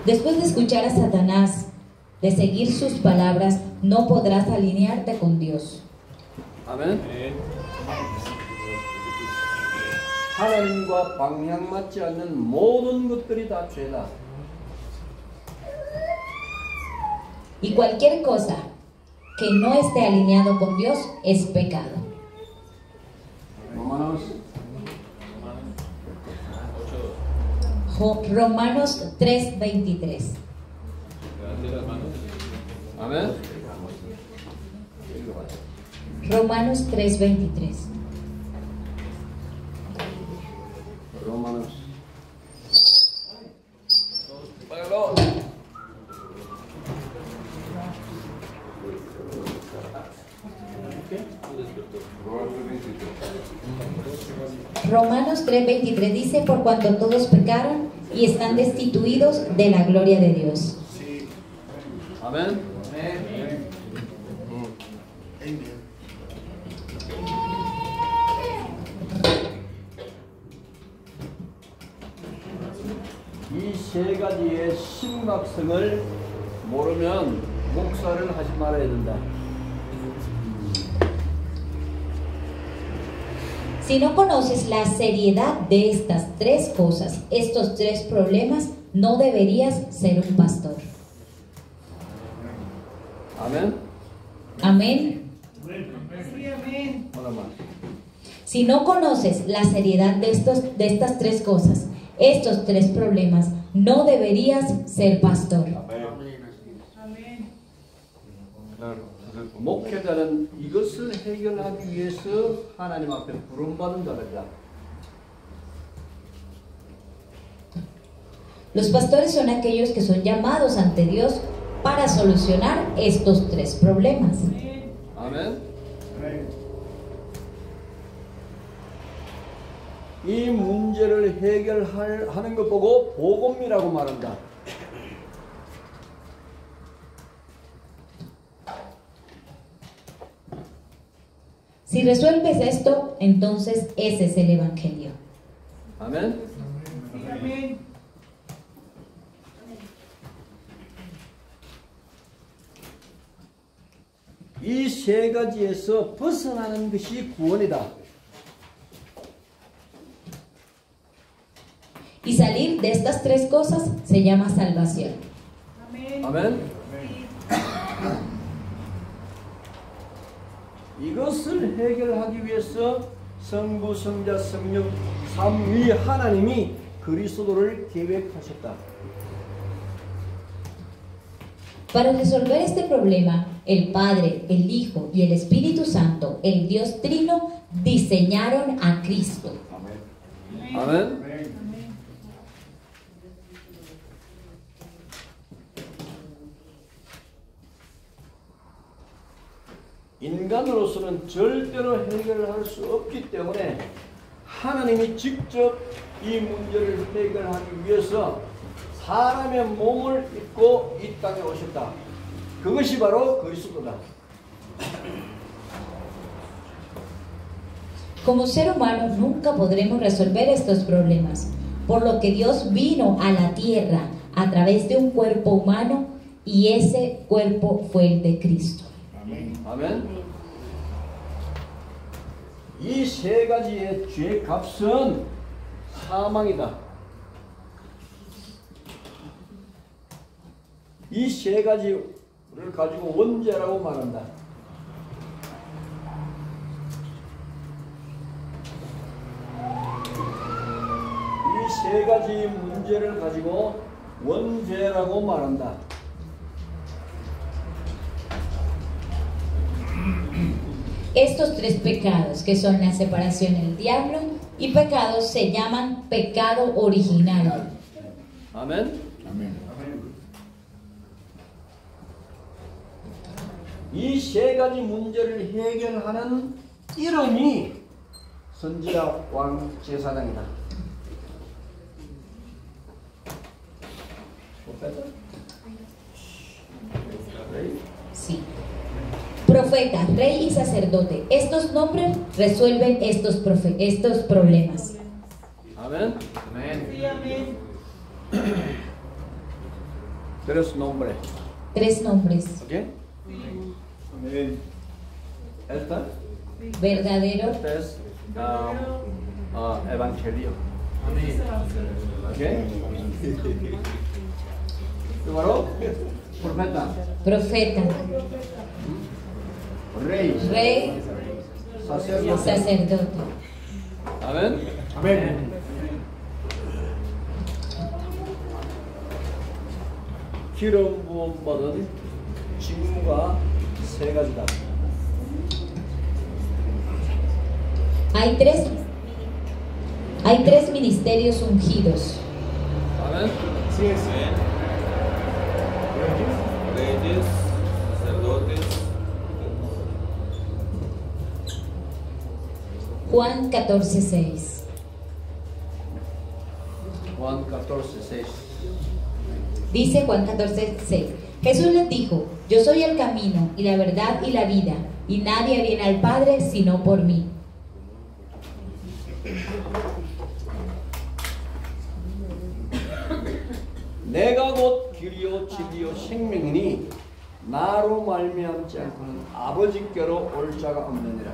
Después de escuchar a Satanás, de seguir sus palabras, no podrás alinearte con Dios. 아멘. 하나님과 방향 맞지 않는 모든 것들이 다 죄다. Y cualquier cosa que no esté alineado con Dios es pecado. Romanos 3:23. 아멘. Romanos 3:23. Romanos. Romanos 3:23 dice: por cuanto todos pecaron y están destituidos de la gloria de Dios. 아멘. 이 세 가지의 심각성을 모르면 목사를 하지 말아야 된다. Si no conoces la seriedad de estas tres cosas, estos tres problemas, no deberías ser un pastor. 아멘. Amén. 하나 más. Si no conoces la seriedad de estas tres cosas, estos tres problemas, no deberías ser pastor. 목회자는 이것을 해결하기 위해서 하나님 앞에 부름받은 자들이다. Los pastores son aquellos que son llamados ante Dios para solucionar estos tres problemas. 아멘. 이 문제를 해결하는 것 보고 복음이라고 말한다. Si resuelves esto, entonces ese es el Evangelio. 아멘. 이 세 가지에서 벗어나는 것이 구원이다. Y salir de estas tres cosas se llama salvación. 아멘. 이것을 해결하기 위해서 성부, 성자, 성령 삼위 하나님이 그리스도를 계획하셨다. Para resolver este problema, el Padre, el Hijo y el Espíritu Santo, el Dios Trino, diseñaron a Cristo. 아멘. 인간으로서는 절대로 해결할 수 없기 때문에 하나님이 직접 이 문제를 해결하기 위해서 사람의 몸을 입고 이 땅에 오셨다. 그것이 바로 그리스도다. Como ser humano nunca podremos resolver estos problemas, por lo que Dios vino a la tierra a través de un cuerpo humano y ese cuerpo fue el de Cristo. 아멘. 이 세 가지의 죄 값은 사망이다. 이 세 가지를 가지고 원죄라고 말한다. 이 세 가지 문제를 가지고 원죄라고 말한다. Estos tres pecados, que son la separación del diablo y pecados, se llaman pecado original. 아멘. 이 세 가지 문제를 해결하는 이름이 선지자 왕 제사장이다. Sí. Profeta, rey y sacerdote. Estos nombres resuelven estos problemas. Amén. Amén. Tres nombres. Tres nombres. ¿Ok? Amén. Esta. Verdadero. Esta es evangelio. ¿Ok? Primero, profeta. Profeta. Rey. Rey. Sacerdote. Sacerdote. Amén. Amén. 기름 부음 받은 직무가 세 가지다. Hay tres ministerios ungidos. Amén. Sí es. Reyes, sacerdotes. Juan 14:6. Juan 14:6. Dice Juan 14:6. Jesús les dijo: Yo soy el camino y la verdad y la vida, y nadie viene al Padre sino por mí. 내가 곧 길이요 진리요 생명이니 나로 말미암지 않고는 아버지께로 올 자가 없느니라.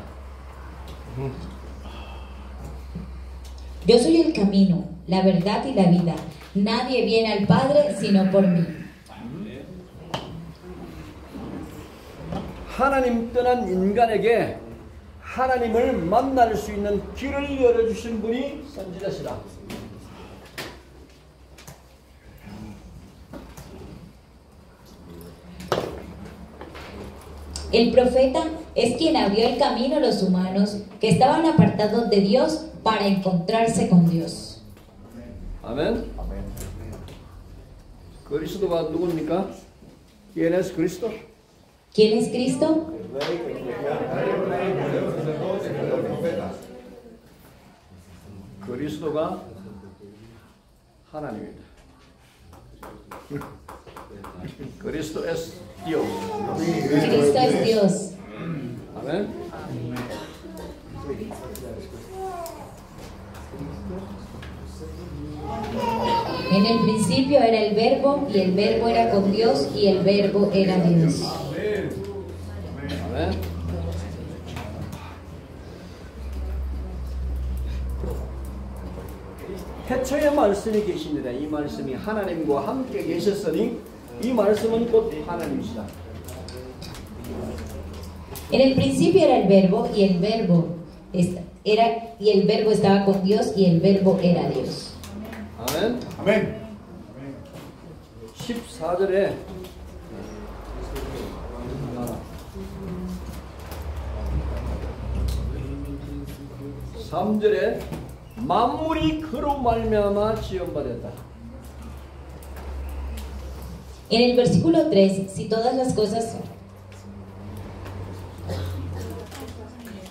Yo soy el camino, la verdad y la vida. Nadie viene al Padre sino por mí. 하나님 떠난 인간에게 하나님을 만날 수 있는 길을 열어주신 분이 선지자시다. El profeta es quien abrió el camino a los humanos que estaban apartados de Dios para encontrarse con Dios. 아멘. 그리스도가 누굽니까? ¿Quién es Cristo? ¿Quién es Cristo? 그리스도가 하나님입니다. Cristo es Dios. Cristo es Dios. 아멘. En el principio era el Verbo, y el Verbo era con Dios, y el Verbo era Dios. 아멘. 태초에 말씀이 계십니다. 이 말씀이 하나님과 함께 계셨으니 이 말씀은 곧 하나님이시다. En el principio era el Verbo, y el Verbo estaba con Dios, y el Verbo era Dios. 아멘. 아멘. 14절에 3절에 만물이 그로 말미암아 지음받았다. En el versículo 3, si todas las cosas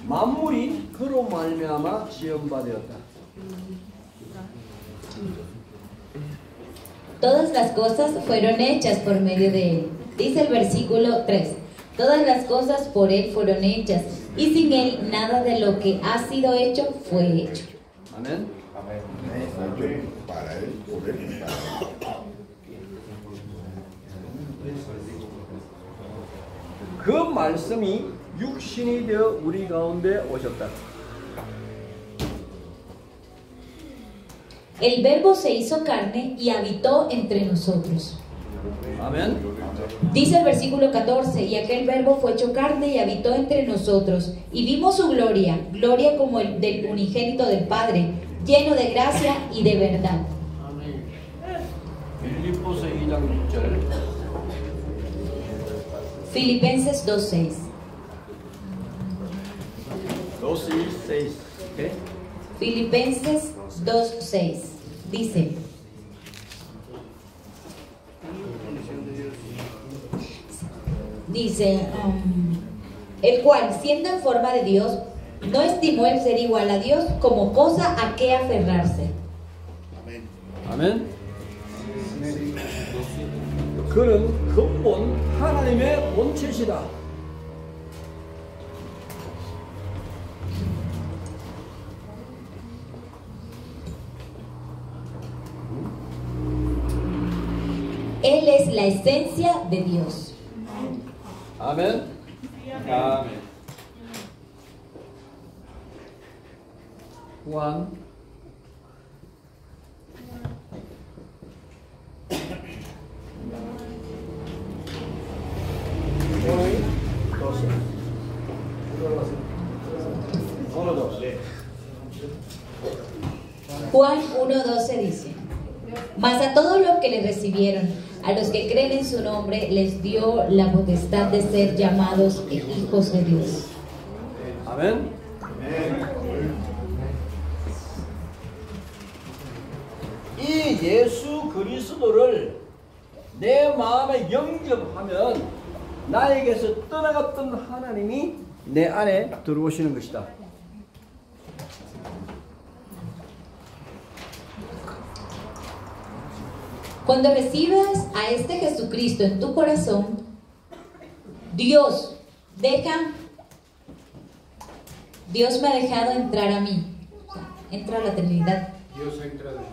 만물이 그로 말미암아 지음받았다. Todas las cosas fueron hechas por medio de Él. Dice el versículo 3. Todas las cosas por Él fueron hechas, y sin Él nada de lo que ha sido hecho fue hecho. 아멘. Para Él, por Él y para Él. 그 말씀이 육신이 되어 우리 가운데 오셨다. El Verbo se hizo carne y habitó entre nosotros. 아멘. Dice el versículo 14, y aquel Verbo fue hecho carne y habitó entre nosotros, y vimos su gloria, gloria como el del unigénito del Padre, lleno de gracia y de verdad. 빌립보서 2장 6절. Filipenses 2:6. 2:6. ¿Qué? Filipenses 2:6 dice: el cual, siendo en forma de Dios, no estimó el ser igual a Dios como cosa a que aferrarse. 아멘. 그는 근본 하나님의 본체시다. Él es la esencia de Dios. 아멘. 아멘. Juan 1:12. Juan 1:12 dice: mas a todos los que le recibieron, a los que creen en su nombre, les dio la potestad de ser llamados hijos de Dios. 아멘. 이 예수 그리스도를 내 마음에 영접하면 나에게서 떠나갔던 하나님이 내 안에 들어오시는 것이다. Cuando recibas a este Jesucristo en tu corazón, Dios me ha dejado entrar a mí. O sea, entra a la Trinidad.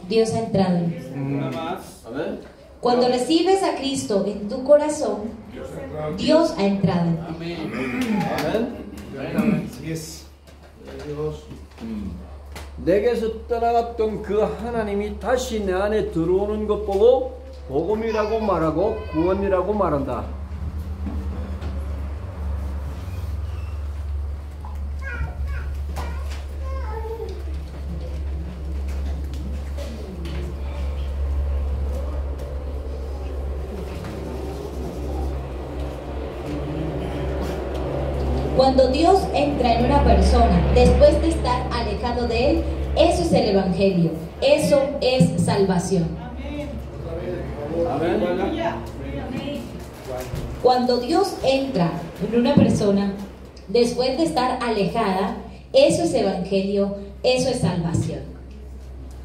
Dios ha entrado. Una más. 아멘. Cuando recibes a Cristo en tu corazón, Dios ha entrado en ti. 아멘. Yes. Dios. 내게서 떠나갔던 그 하나님이 다시 내 안에 들어오는 것 보고 복음이라고 말하고 구원이라고 말한다. Cuando Dios entra en una persona después de estar alejado de él, eso es el evangelio, eso es salvación. Cuando Dios entra en una persona después de estar alejada, eso es evangelio, eso es salvación.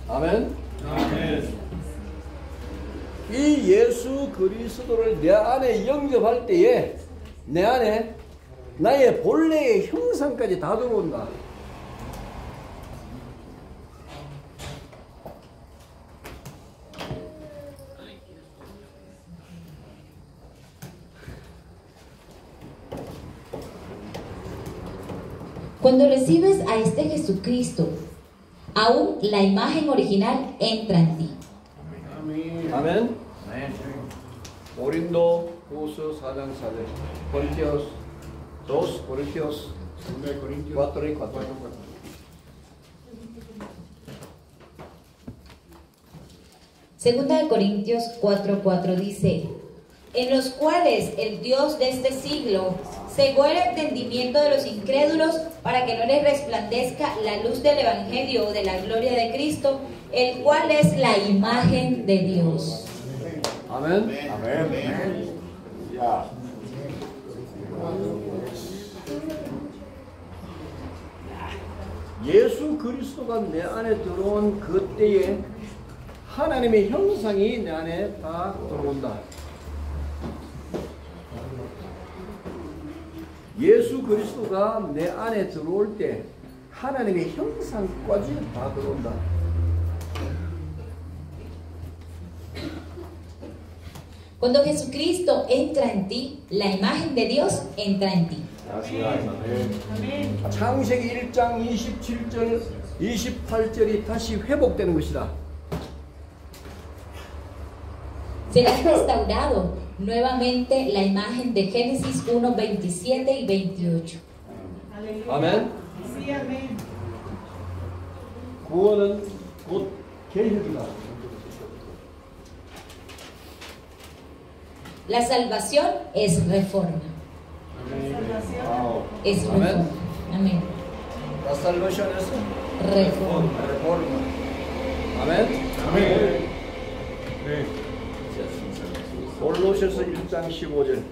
아멘. 이 예수 그리스도를 내 안에 영접할 때에 내 안에 나의 본래의 형상까지 다 들어온다. Cuando recibes a este Jesucristo, aún la imagen original entra en ti. 아멘. 고린도 후서 4장 4절. Corintios 2, Corintios 4 y 4. Segunda de Corintios 4:4 dice: en los cuales el Dios de este siglo cegó el entendimiento de los incrédulos para que no les resplandezca la luz del evangelio de la gloria de Cristo, el cual es la imagen de Dios. 아멘. 아멘. 야. 예수 그리스도가 내 안에 들어온 그때에 하나님의 형상이 내 안에 다 들어온다. 예수 그리스도가 내 안에 들어올 때 하나님의 형상까지 다 들어온다. Cuando Jesucristo entra en ti, la imagen de Dios entra en ti. 창세기 1장 27절, 28절이 다시 회복되는 것이다. Será restaurado nuevamente la imagen de Génesis 1, 27 y 28. 아멘. 구원은 곧 개혁이다. La salvación es reforma. Es reforma. Amén. La salvación es reforma. 아멘. 골로새서 1장 15절.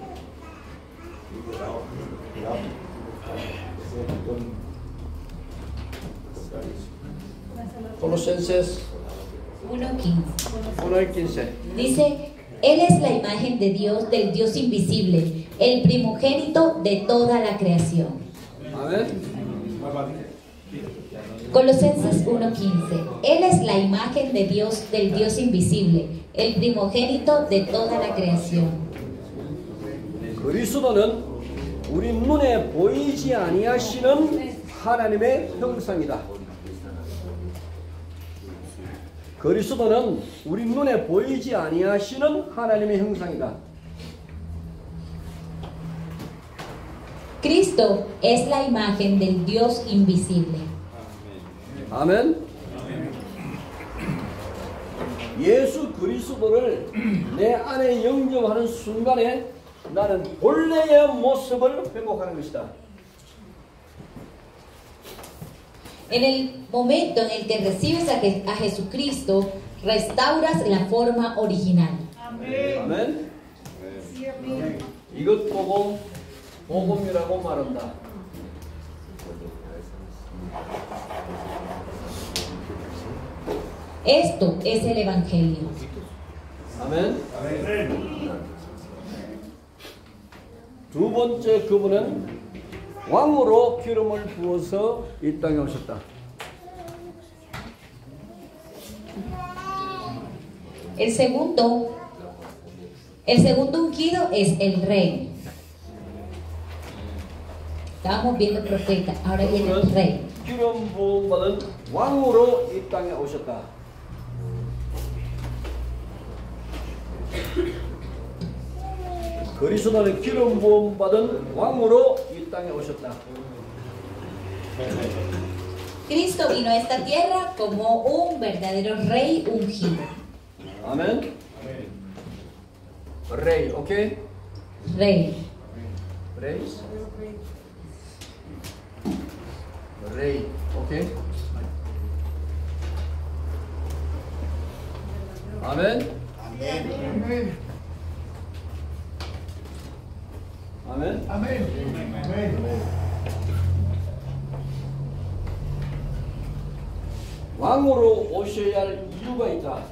Colosenses 1:15. Dice: Él es la imagen de Dios, del Dios invisible, el primogénito de toda la creación. 아멘. Colosenses 1:15. Él es la imagen de Dios, del Dios invisible, el primogénito de toda la creación. 그리스도는 우리 눈에 보이지 아니하시는 하나님의 형상이다. 그리스도는 우리 눈에 보이지 아니하시는 하나님의 형상이다. Cristo es la imagen del Dios invisible. 아멘. 예수 그리스도를 내 안에 영접하는 순간에 나는 본래의 모습을 회복하는 것이다. En el momento en el que recibes a Jesucristo, restauras la forma original. 아멘. 이것 보고 복음이라고 말한다. Esto es el evangelio. 아멘. 두 번째 그분은 왕으로 기름을 부어서 이 땅에 오셨다. El segundo ungido es el rey. Estábamos viendo profeta, ahora viene el rey. 기름 부음 받은 왕으로 이 땅에 오셨다. 그리스도는 기름 부음 받은 왕으로 이 땅에 오셨다. Cristo vino a esta tierra como un verdadero rey ungido. 아멘. Rey, 오케이? Rey. Praise. Rey, 오케이? 아멘. Amén. 아멘. Amén. 왕으로 오셔야 할 이유가 있다.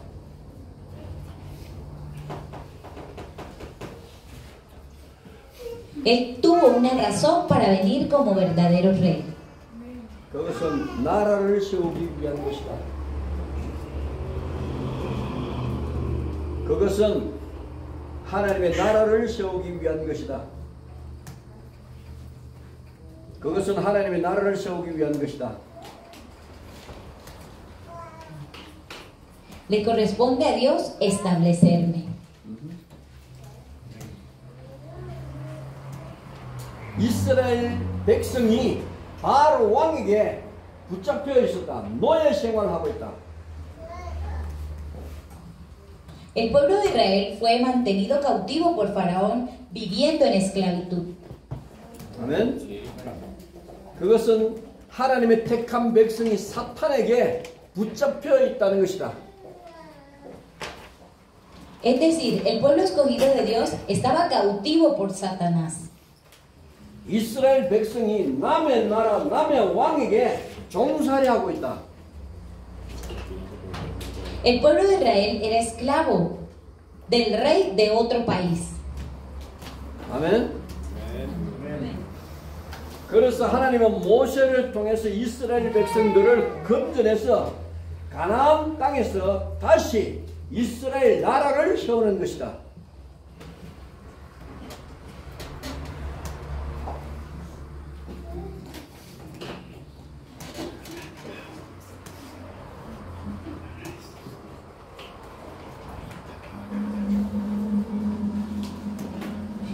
Él tuvo una razón para venir como verdadero rey. 그것은 나라를 세우기 위한 것이다. 그것은 하나님의 나라를 세우기 위한 것이다. 그것은 하나님의 나라를 세우기 위한 것이다. Le corresponde a Dios establecerme. 이스라엘 백성이 바로 왕에게 붙잡혀 있었다. 노예 생활하고 있다. El pueblo de Israel fue mantenido cautivo por Faraón, viviendo en esclavitud. 아멘. 그것은 하나님의 택한 백성이 사탄에게 붙잡혀 있다는 것이다. Es decir, el pueblo escogido de Dios estaba cautivo por Satanás. 이스라엘 백성이 남의 나라, 남의 왕에게 종살이하고 있다. El pueblo de Israel era esclavo del rey de otro país. 아멘. 그래서 하나님은 모세를 통해서 이스라엘 백성들을 건져내서 가나안 땅에서 다시 이스라엘 나라를 세우는 것이다.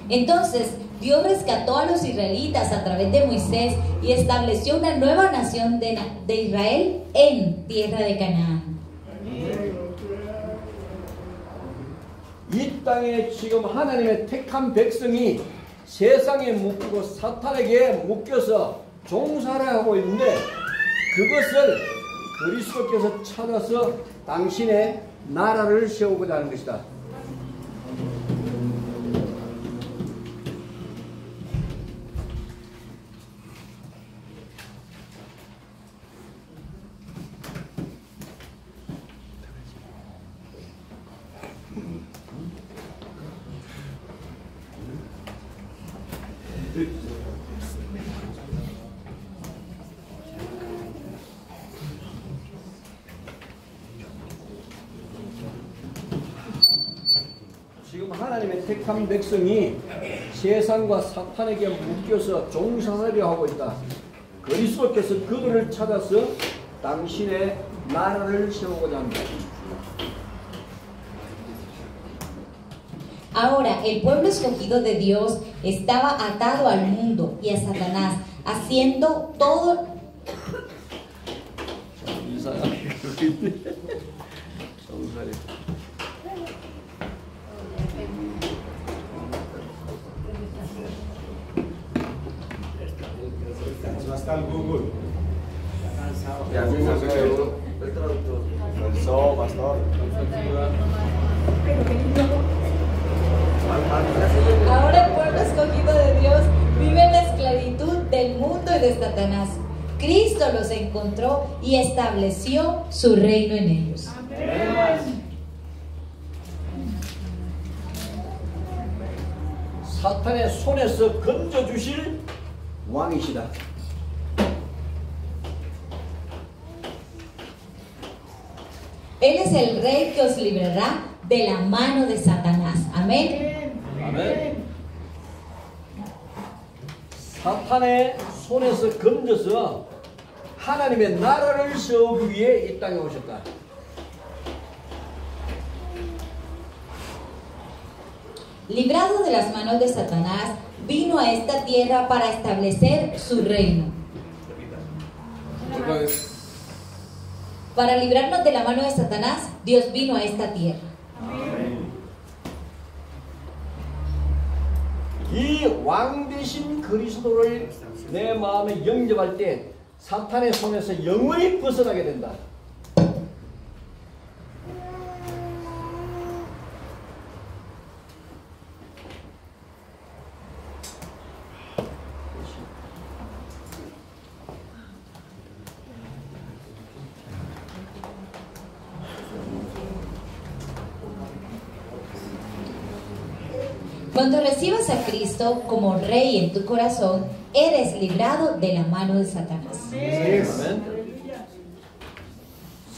Entonces, Dios rescató a los israelitas a través de Moisés y estableció una nueva nación de Israel en tierra de Canaán. 이 땅에 지금 하나님의 택한 백성이 세상에 묶이고 사탄에게 묶여서 종살을 하고 있는데 그것을 그리스도께서 찾아서 당신의 나라를 세우고자 하는 것이다. 지금 하나님의 택한 백성이 세상과 사탄에게 묶여서 종살이를 하고 있다. 그리스도께서 그들을 찾아서 당신의 나라를 세우고자 합니다. Ahora, el pueblo escogido de Dios estaba atado al mundo y a Satanás, haciendo todo. Hasta el Google. Ya, sí, el traductor. Pastor, pastor. Ahora el pueblo escogido de Dios vive en la esclavitud del mundo y de Satanás. Cristo los encontró y estableció su reino en ellos. 사탄의 손에서 건져주실 왕이시다. Él es el rey que os librará de la mano de Satanás. Amén. 아멘. 사탄의 손에서 건져서 하나님의 나라를 세우기 위해 이 땅에 오셨다. Librado de las manos de Satanás, vino a esta tierra para establecer su reino. Para librarnos de la mano de Satanás, Dios vino a esta tierra. 이 왕 대신 그리스도를 내 마음에 영접할 때 사탄의 손에서 영원히 벗어나게 된다. Cuando recibas a Cristo como Rey en tu corazón, eres librado de la mano de Satanás. 아멘.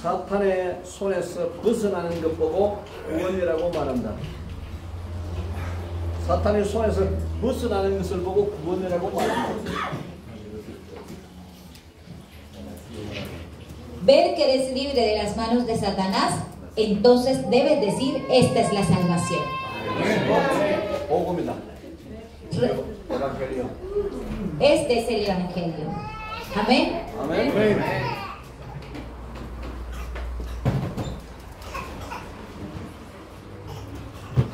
사탄의 손에서 벗어나는 것 보고 구원이라고 말한다. 사탄의 손에서 벗어나는 것을 보고 구원이라고 말한다. Ver que eres libre de las manos de Satanás, entonces debes decir, esta es la salvación. 복음이다. 에반겔리온. Este es el Evangelio. Amén. 아멘.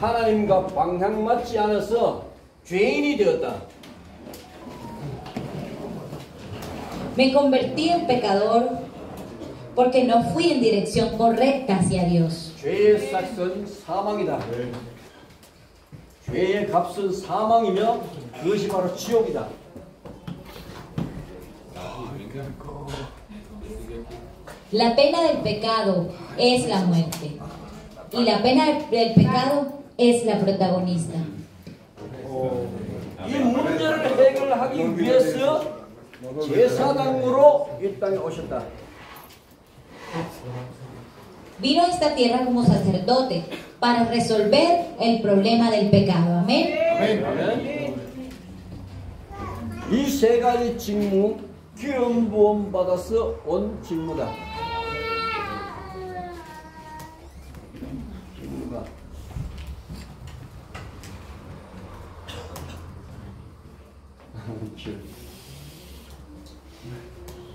하나님과 방향 맞지 않아서 죄인이 되었다. Me convertí en pecador porque no fui en dirección correcta hacia Dios. 죄의 삭은 사망이다. 죄의 값은 사망이며 그것이 바로 지옥이다. La pena del pecado es la muerte. Y la pena del pecado es la protagonista. 이 문제를 해결하기 위해서 제사장으로 이 땅에 오셨다. Vino a esta tierra como sacerdote para resolver el problema del pecado. Amén. 아멘. 이 세 가지 직무 기름 부음 받아서 온 직무다. 직무가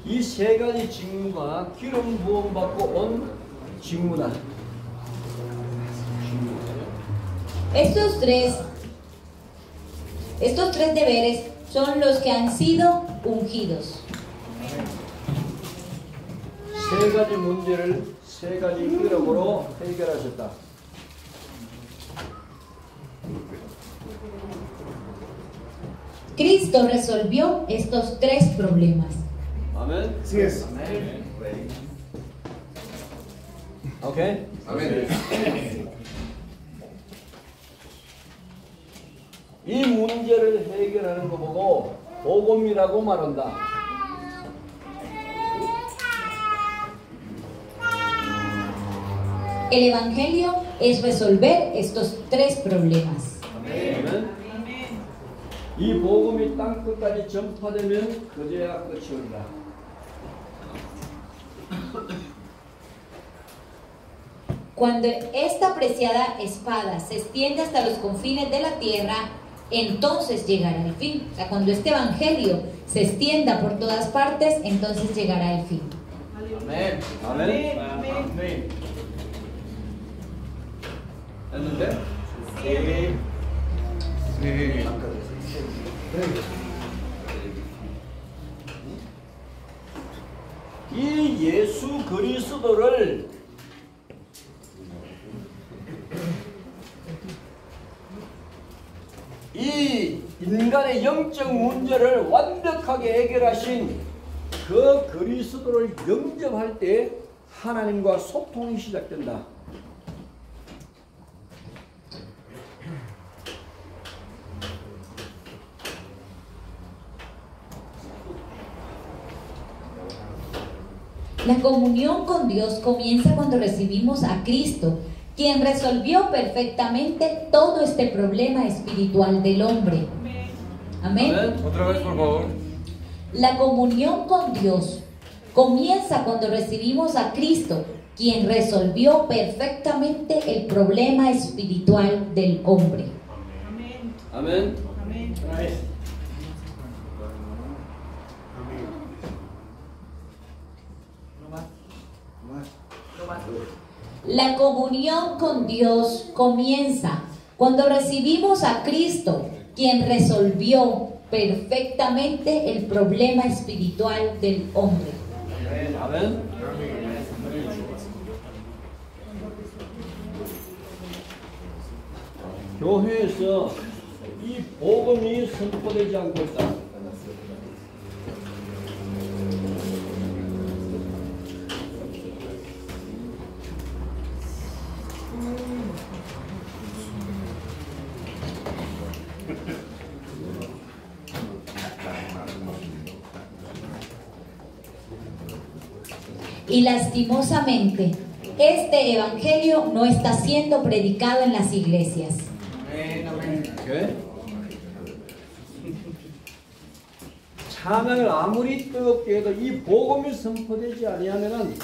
이 세 가지 직무가 기름 부음 받고 온 직무다. Estos tres deberes son los que han sido ungidos. 세 가지 문제를 세 가지 이름으로 해결하셨다. Cristo resolvió estos tres problemas. 아멘. Así es. 오케이. Amén. 이 문제를 해결하는 거 보고 복음이라고 말한다. El Evangelio es resolver estos tres problemas. 아멘. 이 복음이 땅 끝까지 전파되면 그제야 끝이 온다. Cuando esta preciada espada se extiende hasta los confines de la tierra, entonces llegará el fin. O sea, cuando este Evangelio se extienda por todas partes, entonces llegará el fin. 아멘. 아멘. 아멘. 했는데? Sí. 이 예수 그리스도를 이 인간의 영적 문제를 완벽하게 해결하신 그 그리스도를 영접할 때 하나님과 소통이 시작된다. La comunión con Dios comienza cuando recibimos a Cristo, quien resolvió perfectamente todo este problema espiritual del hombre. Amén. Otra vez, por favor. La comunión con Dios comienza cuando recibimos a Cristo, quien resolvió perfectamente el problema espiritual del hombre. Amén. La comunión con Dios comienza cuando recibimos a Cristo, quien resolvió perfectamente el problema espiritual del hombre. 아멘. 교회에서 이 복음이 선포되지 않고 있다. Y lastimosamente, este evangelio no está siendo predicado en las iglesias. 오케이. 찬양을 아무리 뜨겁게 해도 이 복음이 선포되지 아니하면은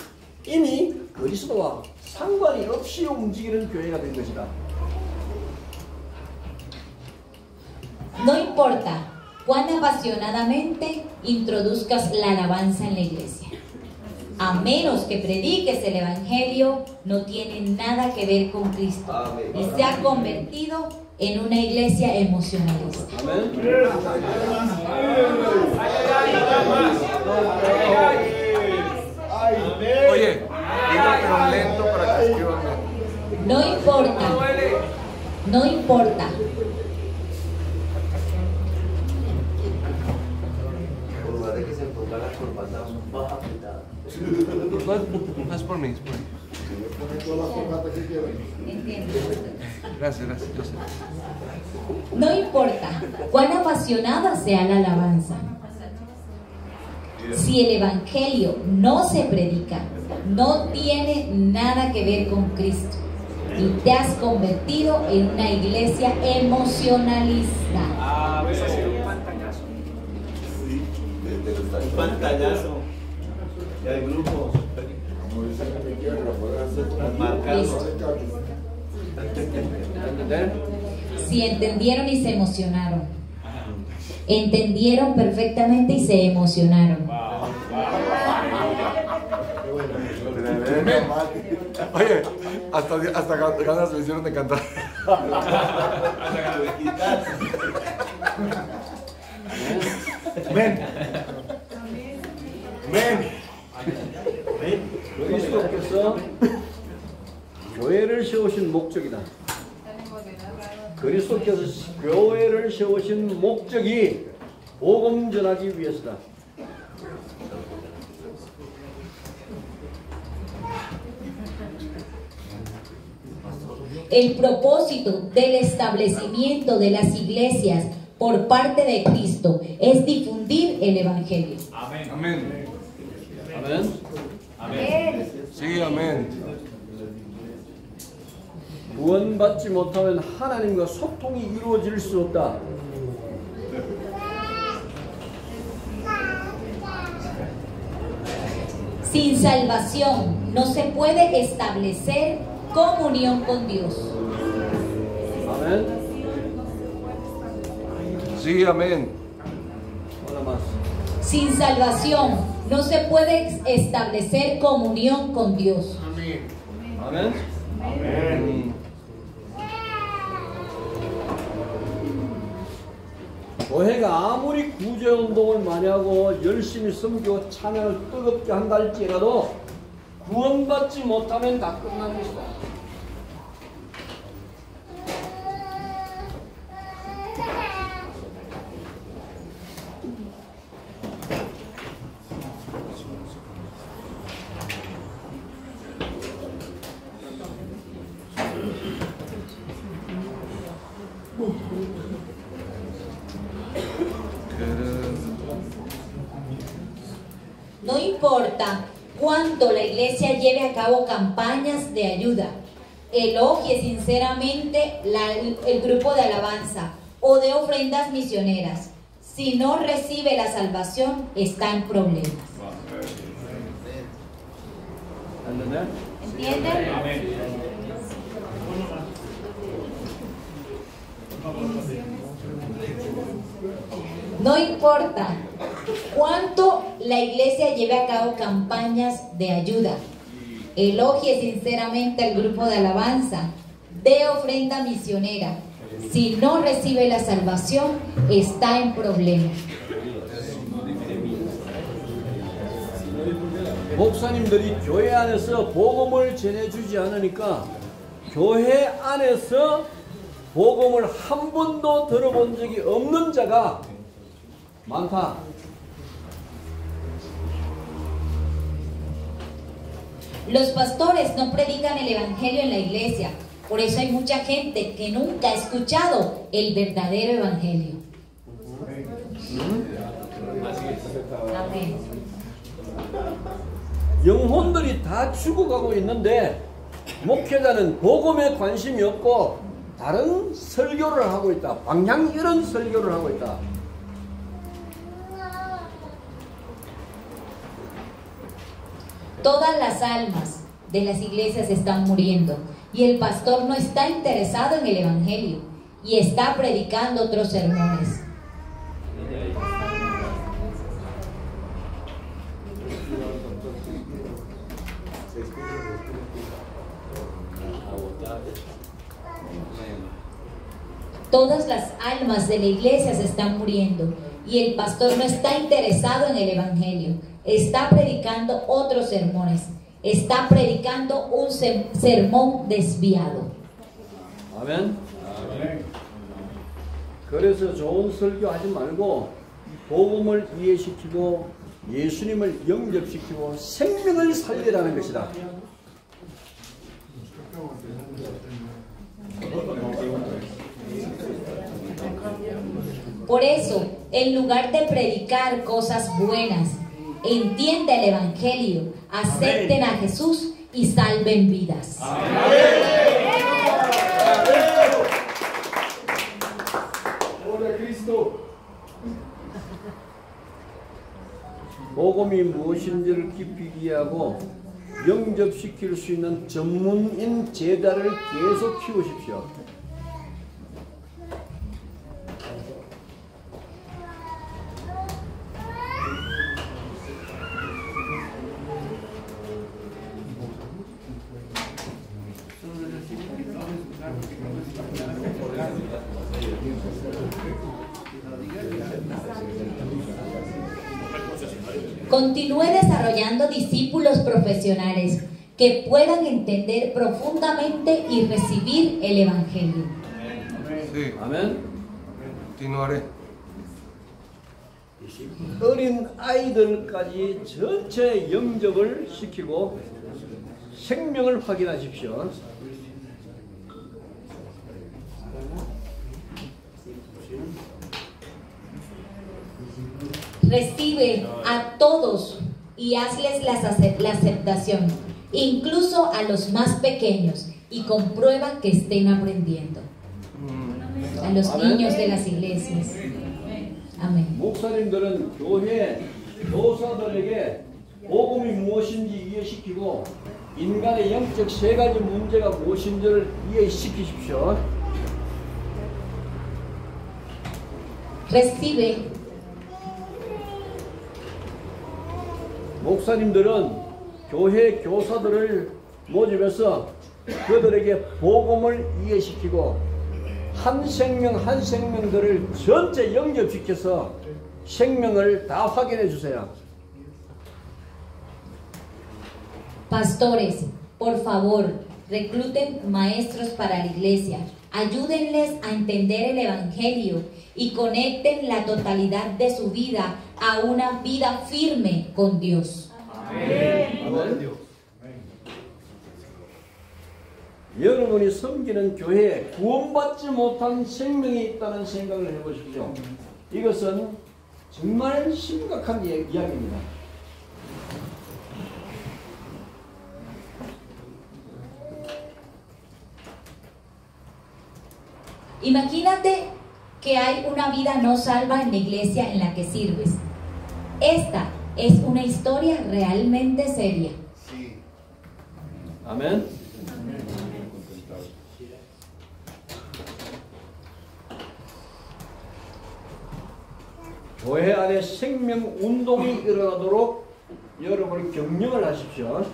이미 그리스도와 상관이 없이 움직이는 교회가 된 것이다. No importa cuán apasionadamente introduzcas la alabanza en la iglesia. A menos que prediques el evangelio, no tiene nada que ver con Cristo y se ha convertido en una iglesia emocionalista. Oye, dilo pero lento para que escriban bien. No importa, no importa. No es por mí, es por mí. Gracias, gracias. Yo sé. No importa cuán apasionada sea la alabanza. Si el evangelio no se predica, no tiene nada que ver con Cristo y te has convertido en una iglesia emocionalista. Ah, eso ha sido un pantallazo. Un pantallazo. Y hay grupos marcados. Si entendieron y se emocionaron. Entendieron perfectamente y se emocionaron. Oye, hasta ganas le hicieron de cantar. Amén. Amén. 그리스도께서 교회를 세우신 목적이다. 그리스도께서 교회를 세우신 목적이 복음 전하기 위해서다. El propósito del establecimiento de las iglesias por parte de Cristo es difundir el evangelio. Amén. Amén. 아멘. Amén. Sí, amén. 구원받지 못하면 하나님과 소통이 이루어질 수 없다. Sin salvación no se puede establecer comunión con Dios. 아멘. Sí, amén. 하나 más. Sin salvación no se puede establecer comunión con Dios. 아멘. Amén. 교회가 아무리 구제운동을 많이 하고 열심히 섬기고 찬양을 뜨겁게 한다 할지라도 구원받지 못하면 다 끝난 것이다. No importa cuánto la iglesia lleve a cabo campañas de ayuda, elogie sinceramente el grupo de alabanza o de ofrendas misioneras. si no recibe la salvación, está en problemas. ¿Entienden? No importa cuánto la iglesia lleve a cabo campañas de ayuda, elogie sinceramente al grupo de alabanza, dé ofrenda misionera, si no recibe la salvación, está en problemas. 목사님들이 교회 안에서 복음을 전해주지 않으니까 교회 안에서 복음을 한 번도 들어본 적이 없는 자가 많다. Los pastores no predican el evangelio en la iglesia, por eso hay mucha gente que nunca ha escuchado el verdadero evangelio. Amén. 영혼들이 다 죽어가고 있는데 목회자는 복음에 관심이 없고 다른 설교를 하고 있다. 방향 이런 설교를 하고 있다. Todas las almas de las iglesias están muriendo y el pastor no está interesado en el evangelio y está predicando otros sermones. Todas las almas de la iglesia se están muriendo y el pastor no está interesado en el evangelio. Está predicando otros sermones. Está predicando un sermón desviado. 아멘. 그래서 좋은 설교하지 말고 복음을 이해시키고 예수님을 영접시키고 생명을 살리라는 것이다. Por eso, en lugar de predicar cosas buenas, entiende el evangelio, acepten a Jesús y salven vidas. 복음이 무엇인지를 깊이 이해하고 영접시킬 수 있는 전문인 제자를 계속 키우십시오. Continúe desarrollando discípulos profesionales que puedan entender profundamente y recibir el evangelio. Sí. 아멘. Continuaré. 어린 아이들까지 전체 영접을 시키고 생명을 확인하십시오. Recibe a todos y hazles la aceptación, incluso a los más pequeños, y comprueba que estén aprendiendo. A los niños de las iglesias. Amén. 목사님들은 교회 교사들에게 복음이 무엇인지 이해시키고 인간의 영적 세 가지 문제가 무엇인지를 이해시키십시오. Recibe. 목사님들은 교회 교사들을 모집해서 그들에게 복음을 이해시키고 한 생명 한 생명들을 전체 영접시켜서 생명을 다 확인해 주세요. Pastores, por favor, recluten maestros para la iglesia. Ayúdenles a entender el evangelio y conecten la totalidad de su vida a una vida firme con Dios. 아멘. 여러분이 섬기는 교회에 구원받지 못한 생명이 있다는 생각을 해보십시오. 이것은 정말 심각한 이야기입니다. Imagínate que hay una vida no salva en la iglesia en la que sirves. Esta es una historia realmente seria. Sí. 아멘. 교회 안에 생명 운동이 일어나도록 여러분이 격려를 하십시오.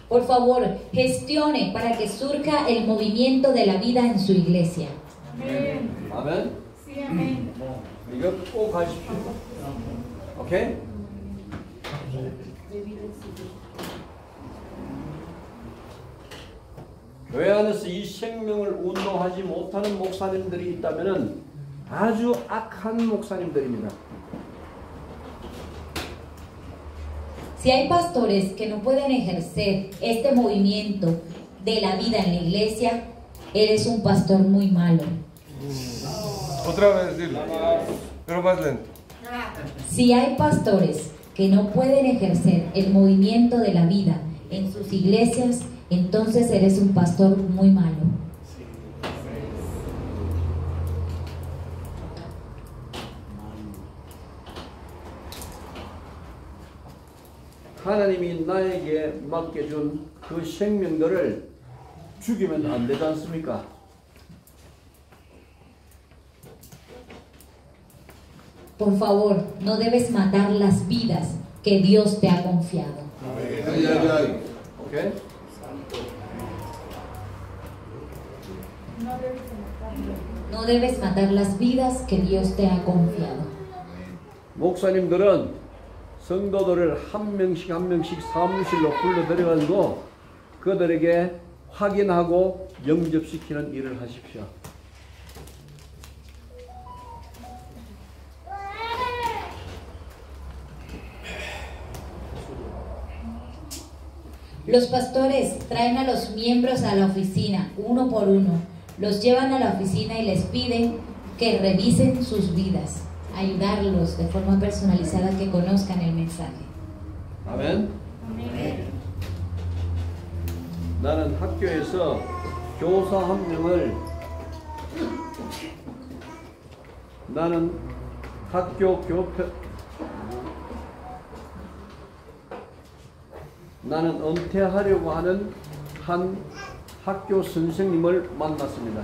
Por favor, gestione para que surja el movimiento de la vida en su iglesia. Amén. 아멘. Sí, amén. 이거 꼭 하십시오. 오케이? 교회 안에서 이 생명을 운동하지 못하는 목사님들이 있다면 아주 악한 목사님들입니다. Si hay pastores que no pueden ejercer este movimiento de la vida en la iglesia, eres un pastor muy malo. Otra vez, dilo. Pero más lento. Si hay pastores que no pueden ejercer el movimiento de la vida en sus iglesias, entonces eres un pastor muy malo. 하나님이 나에게 맡겨준 그 생명들을 죽이면 안 되지 않습니까? Por favor, no debes matar las vidas que Dios te ha confiado. 오케이? No debes matar las vidas que Dios te ha confiado. 목사님들은 성도들을 한 명씩 사무실로 불러들여가지고 그들에게 확인하고 영접시키는 일을 하십시오. Los pastores traen a los miembros a la oficina, uno por uno. Los llevan a la oficina y les piden que revisen sus vidas. Ayudarlos de forma personalizada que conozcan el mensaje. 아멘. 나는 학교에서 교사 한 명을 나는 학교 교표 나는 은퇴하려고 하는 한 학교 선생님을 만났습니다.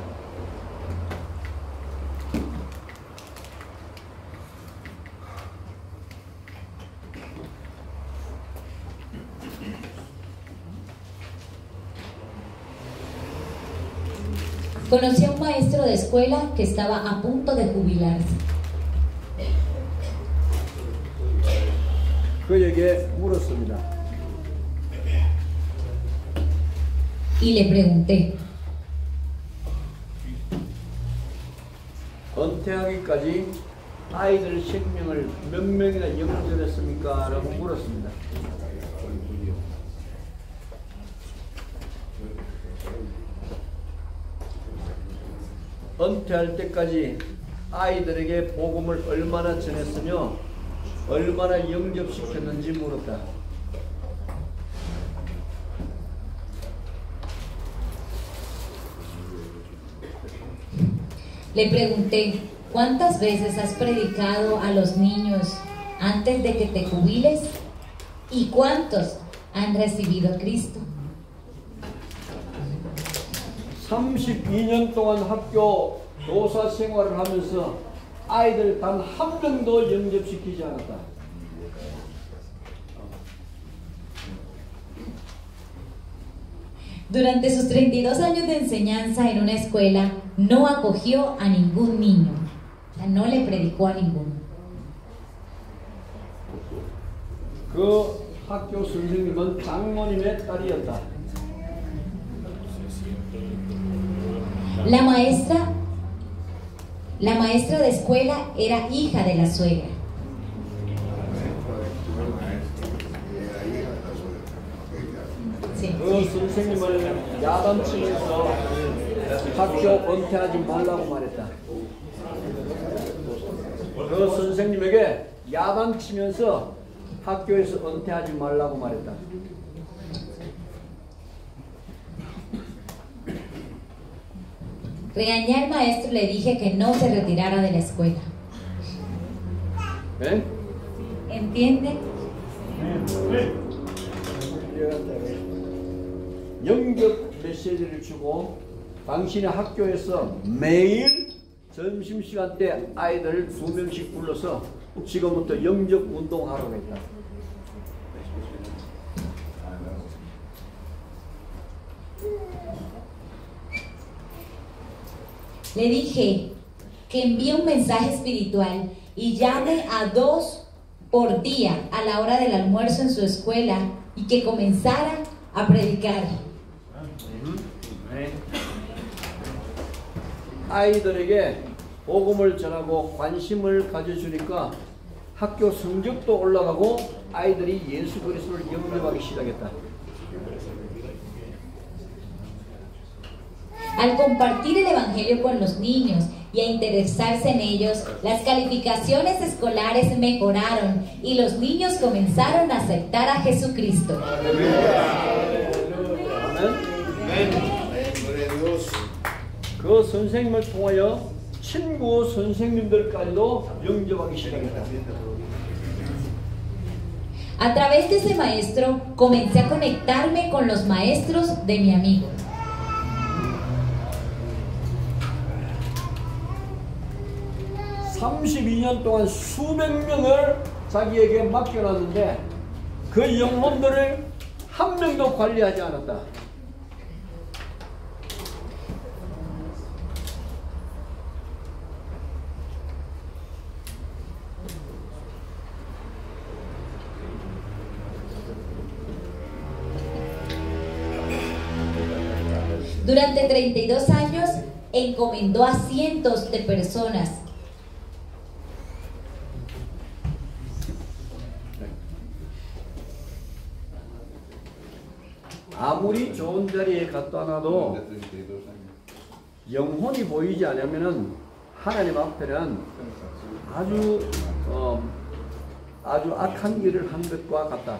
Conocí a un maestro de escuela que estaba a punto de jubilarse. 그에게 물었습니다. Y le pregunté, 은퇴하기까지 아이들 생명을 몇 명이나 영접했습니까? 라고 물었습니다. 은퇴할 때까지 아이들에게 복음을 얼마나 전했으며 얼마나 영접시켰는지 물었다. Le pregunté, ¿cuántas veces has predicado a los niños antes de que te jubiles? ¿Y cuántos han recibido a Cristo? 32년 동안 학교 교사 생활을 하면서 아이들 단 한 명도 영접시키지 않았다. Durante sus 32 años de enseñanza en una escuela, no acogió a ningún niño. O sea, no le predicó a ninguno. 그 학교 선생님은 장모님의 딸이었다. La maestra de escuela era hija de la suegra. Sí. 그 선생님을 야단치면서 학교 은퇴하지 말라고 말했다. 그 선생님에게 야단치면서 학교에서 은퇴하지 말라고 말했다. Regañé al maestro y le dije que no se retirara de la escuela. 네? ¿Entiende? 영적 메시지를 주고 당신의 학교에서 매일 점심시간 때 아이들 2명씩 불러서 지금부터 영적 운동하라고 했다. Le dije que envíe un mensaje espiritual y llame a 2 por día a la hora del almuerzo en su escuela y que comenzara a predicar. 아이들에게 복음을 전하고 관심을 가져주니까 학교 성적도 올라가고 아이들이 예수 그리스도를 영접하기 시작했다. Al compartir el evangelio con los niños y a interesarse en ellos, las calificaciones escolares mejoraron y los niños comenzaron a aceptar a Jesucristo. 그 선생님을 통하여 친구 선생님들까지도 영접하기 시작했다. A través de ese maestro comencé a conectarme con los maestros de mi amigo. (32년) 동안 수백 명을 자기에게 맡겨놨는데 그 영혼들을 한 명도 관리하지 않았다. Durante 32 años encomendó a cientos de personas. 아무리 좋은 자리에 갖다 놔도 영혼이 보이지 않으면은 하나님 앞에는 아주 악한 일을 한 것과 같다.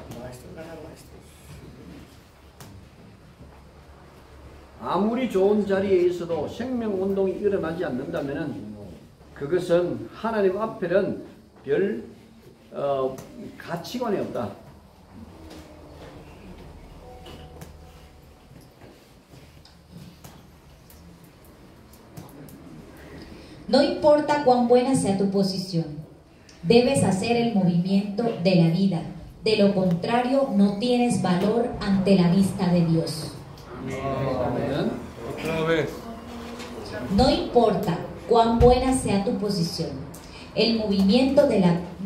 아무리 좋은 자리에 있어도 생명 운동이 일어나지 않는다면은 그것은 하나님 앞에는 별 가치관이 없다. No importa cuán buena sea tu posición, debes hacer el movimiento de la vida. De lo contrario, no tienes valor ante la vista de Dios. Otra vez. No importa cuán buena sea tu posición,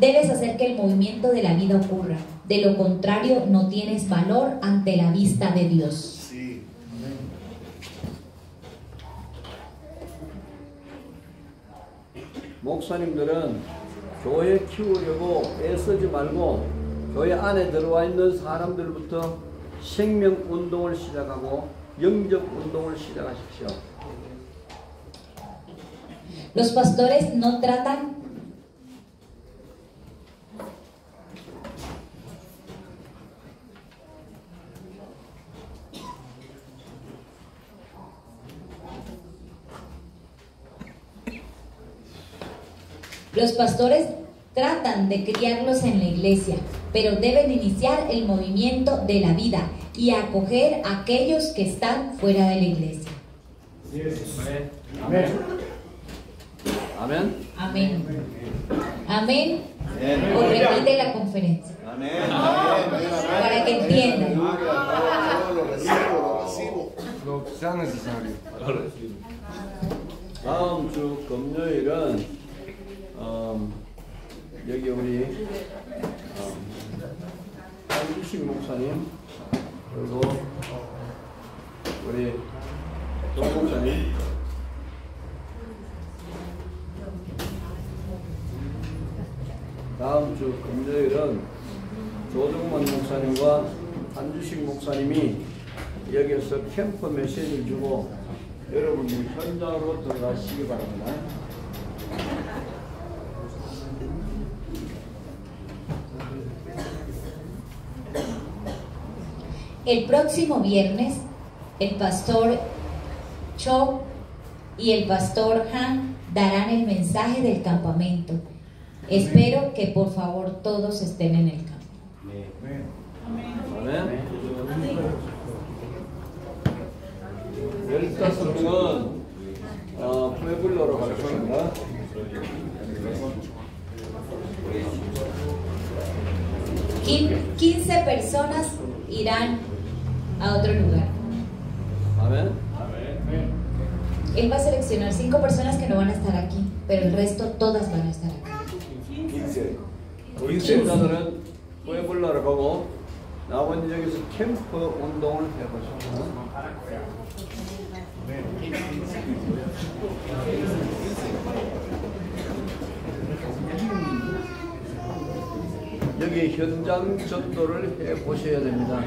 debes hacer que el movimiento de la vida ocurra. De lo contrario, no tienes valor ante la vista de Dios. 목사님들은 교회 키우려고 애쓰지 말고 교회 안에 들어와 있는 사람들부터 생명 운동을 시작하고 영적 운동을 시작하십시오. Los pastores no tratan de criarlos en la iglesia, pero deben iniciar el movimiento de la vida y acoger a aquellos que están fuera de la iglesia. Amén. Amén. Amén. Amén. O repite la conferencia. Amén. Para que entiendan. Lo recibo. Lo que sea necesario. 다음 주 금요일은 여기 우리 한주식 목사님 그리고 우리 동 목사님 다음 주 금요일은 조정만 목사님과 한주식 목사님이 여기서 캠프 메시지를 주고 여러분들 현장으로 들어가시기 바랍니다. El próximo viernes, el pastor Cho y el pastor Han darán el mensaje del campamento. Espero que por favor todos estén en el campo. 아멘. 15명은 푸에블로로 가겠습니다. 15 personas irán a otro lugar. 아멘. Él va a seleccionar 5 personas que no van a estar aquí, pero el resto todas van a estar aquí. 15. 우리 제자들은 푸에블로로 가고 나머지 여기서 캠프 운동을 해보십시오. 여기 현장 전도를 해 보셔야 됩니다.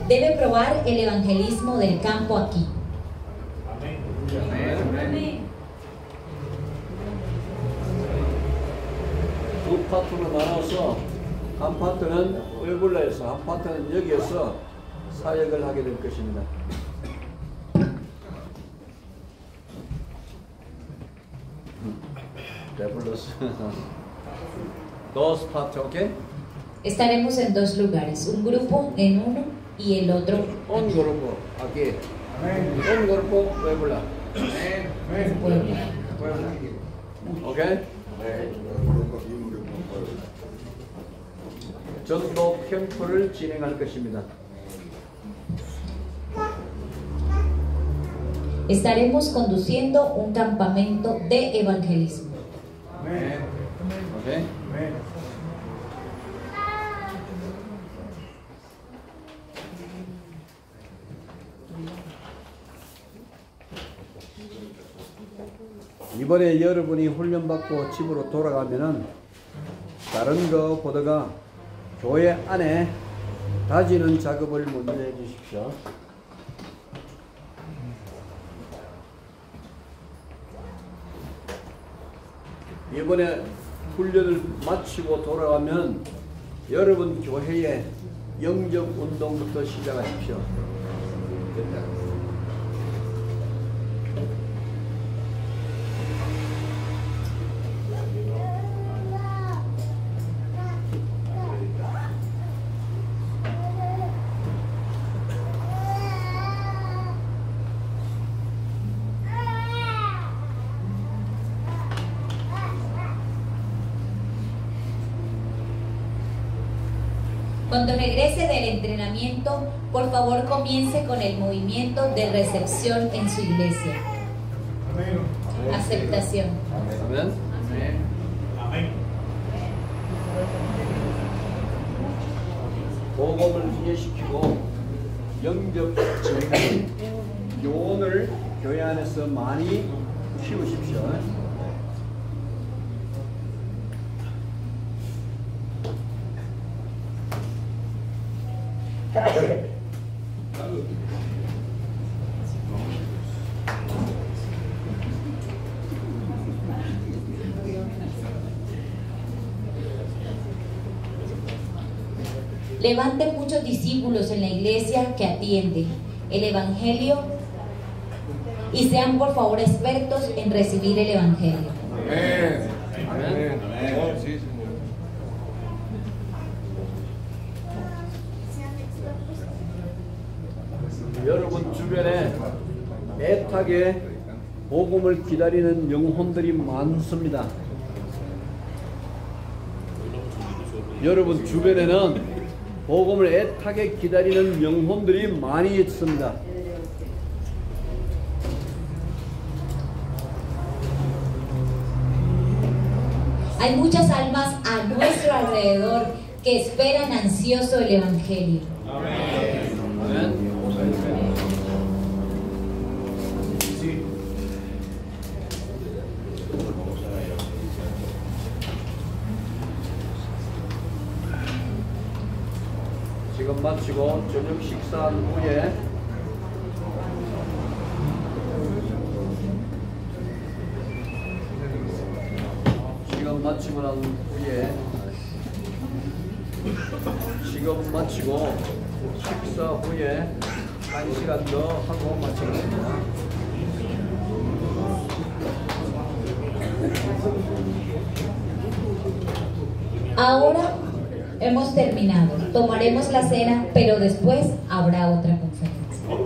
Debe probar el evangelismo del campo aquí. 두 파트로 나눠서 한 파트는 웨블라에서 한 파트는 여기에서 사역을 하게 될 것입니다. 웨블러스 dos partes, ¿ok? Estaremos en 2 lugares, un grupo en uno y el otro. Un grupo aquí. Un grupo 웨블라. ¿Ok? 전도 캠프를 진행할 것입니다. Estaremos conduciendo un campamento de evangelismo. ¿Ok? 이번에 여러분이 훈련받고 집으로 돌아가면은 다른 것보다가 교회 안에 다지는 작업을 먼저 해 주십시오. 이번에 훈련을 마치고 돌아가면 여러분 교회에 영적 운동부터 시작하십시오. Cuando regrese del entrenamiento, por favor comience con el movimiento de recepción en su iglesia. Aceptación. 아멘. 복음을 이해시키고 영적인 교훈을 교회 안에서 많이 키우십시오. Levante muchos discípulos en la iglesia que atiende el Evangelio y sean por favor expertos en recibir el Evangelio. Amén. Amén. Amén. Sí, Señor. 여러분 주변에 애타게 복음을 기다리는 영혼들이 많습니다. 여러분 주변에는 복음을 애타게 기다리는 영혼들이 많이 있습니다. Hay muchas almas a nuestro alrededor que esperan ansioso el Evangelio. 아멘. 지금 마치고 저녁 식사한 후에 지금 마치고 난 후에 지금 마치고 식사 후에 1시간 더 하고 마치겠습니다. Ahora hemos terminado. Tomaremos la cena, pero después habrá otra conferencia.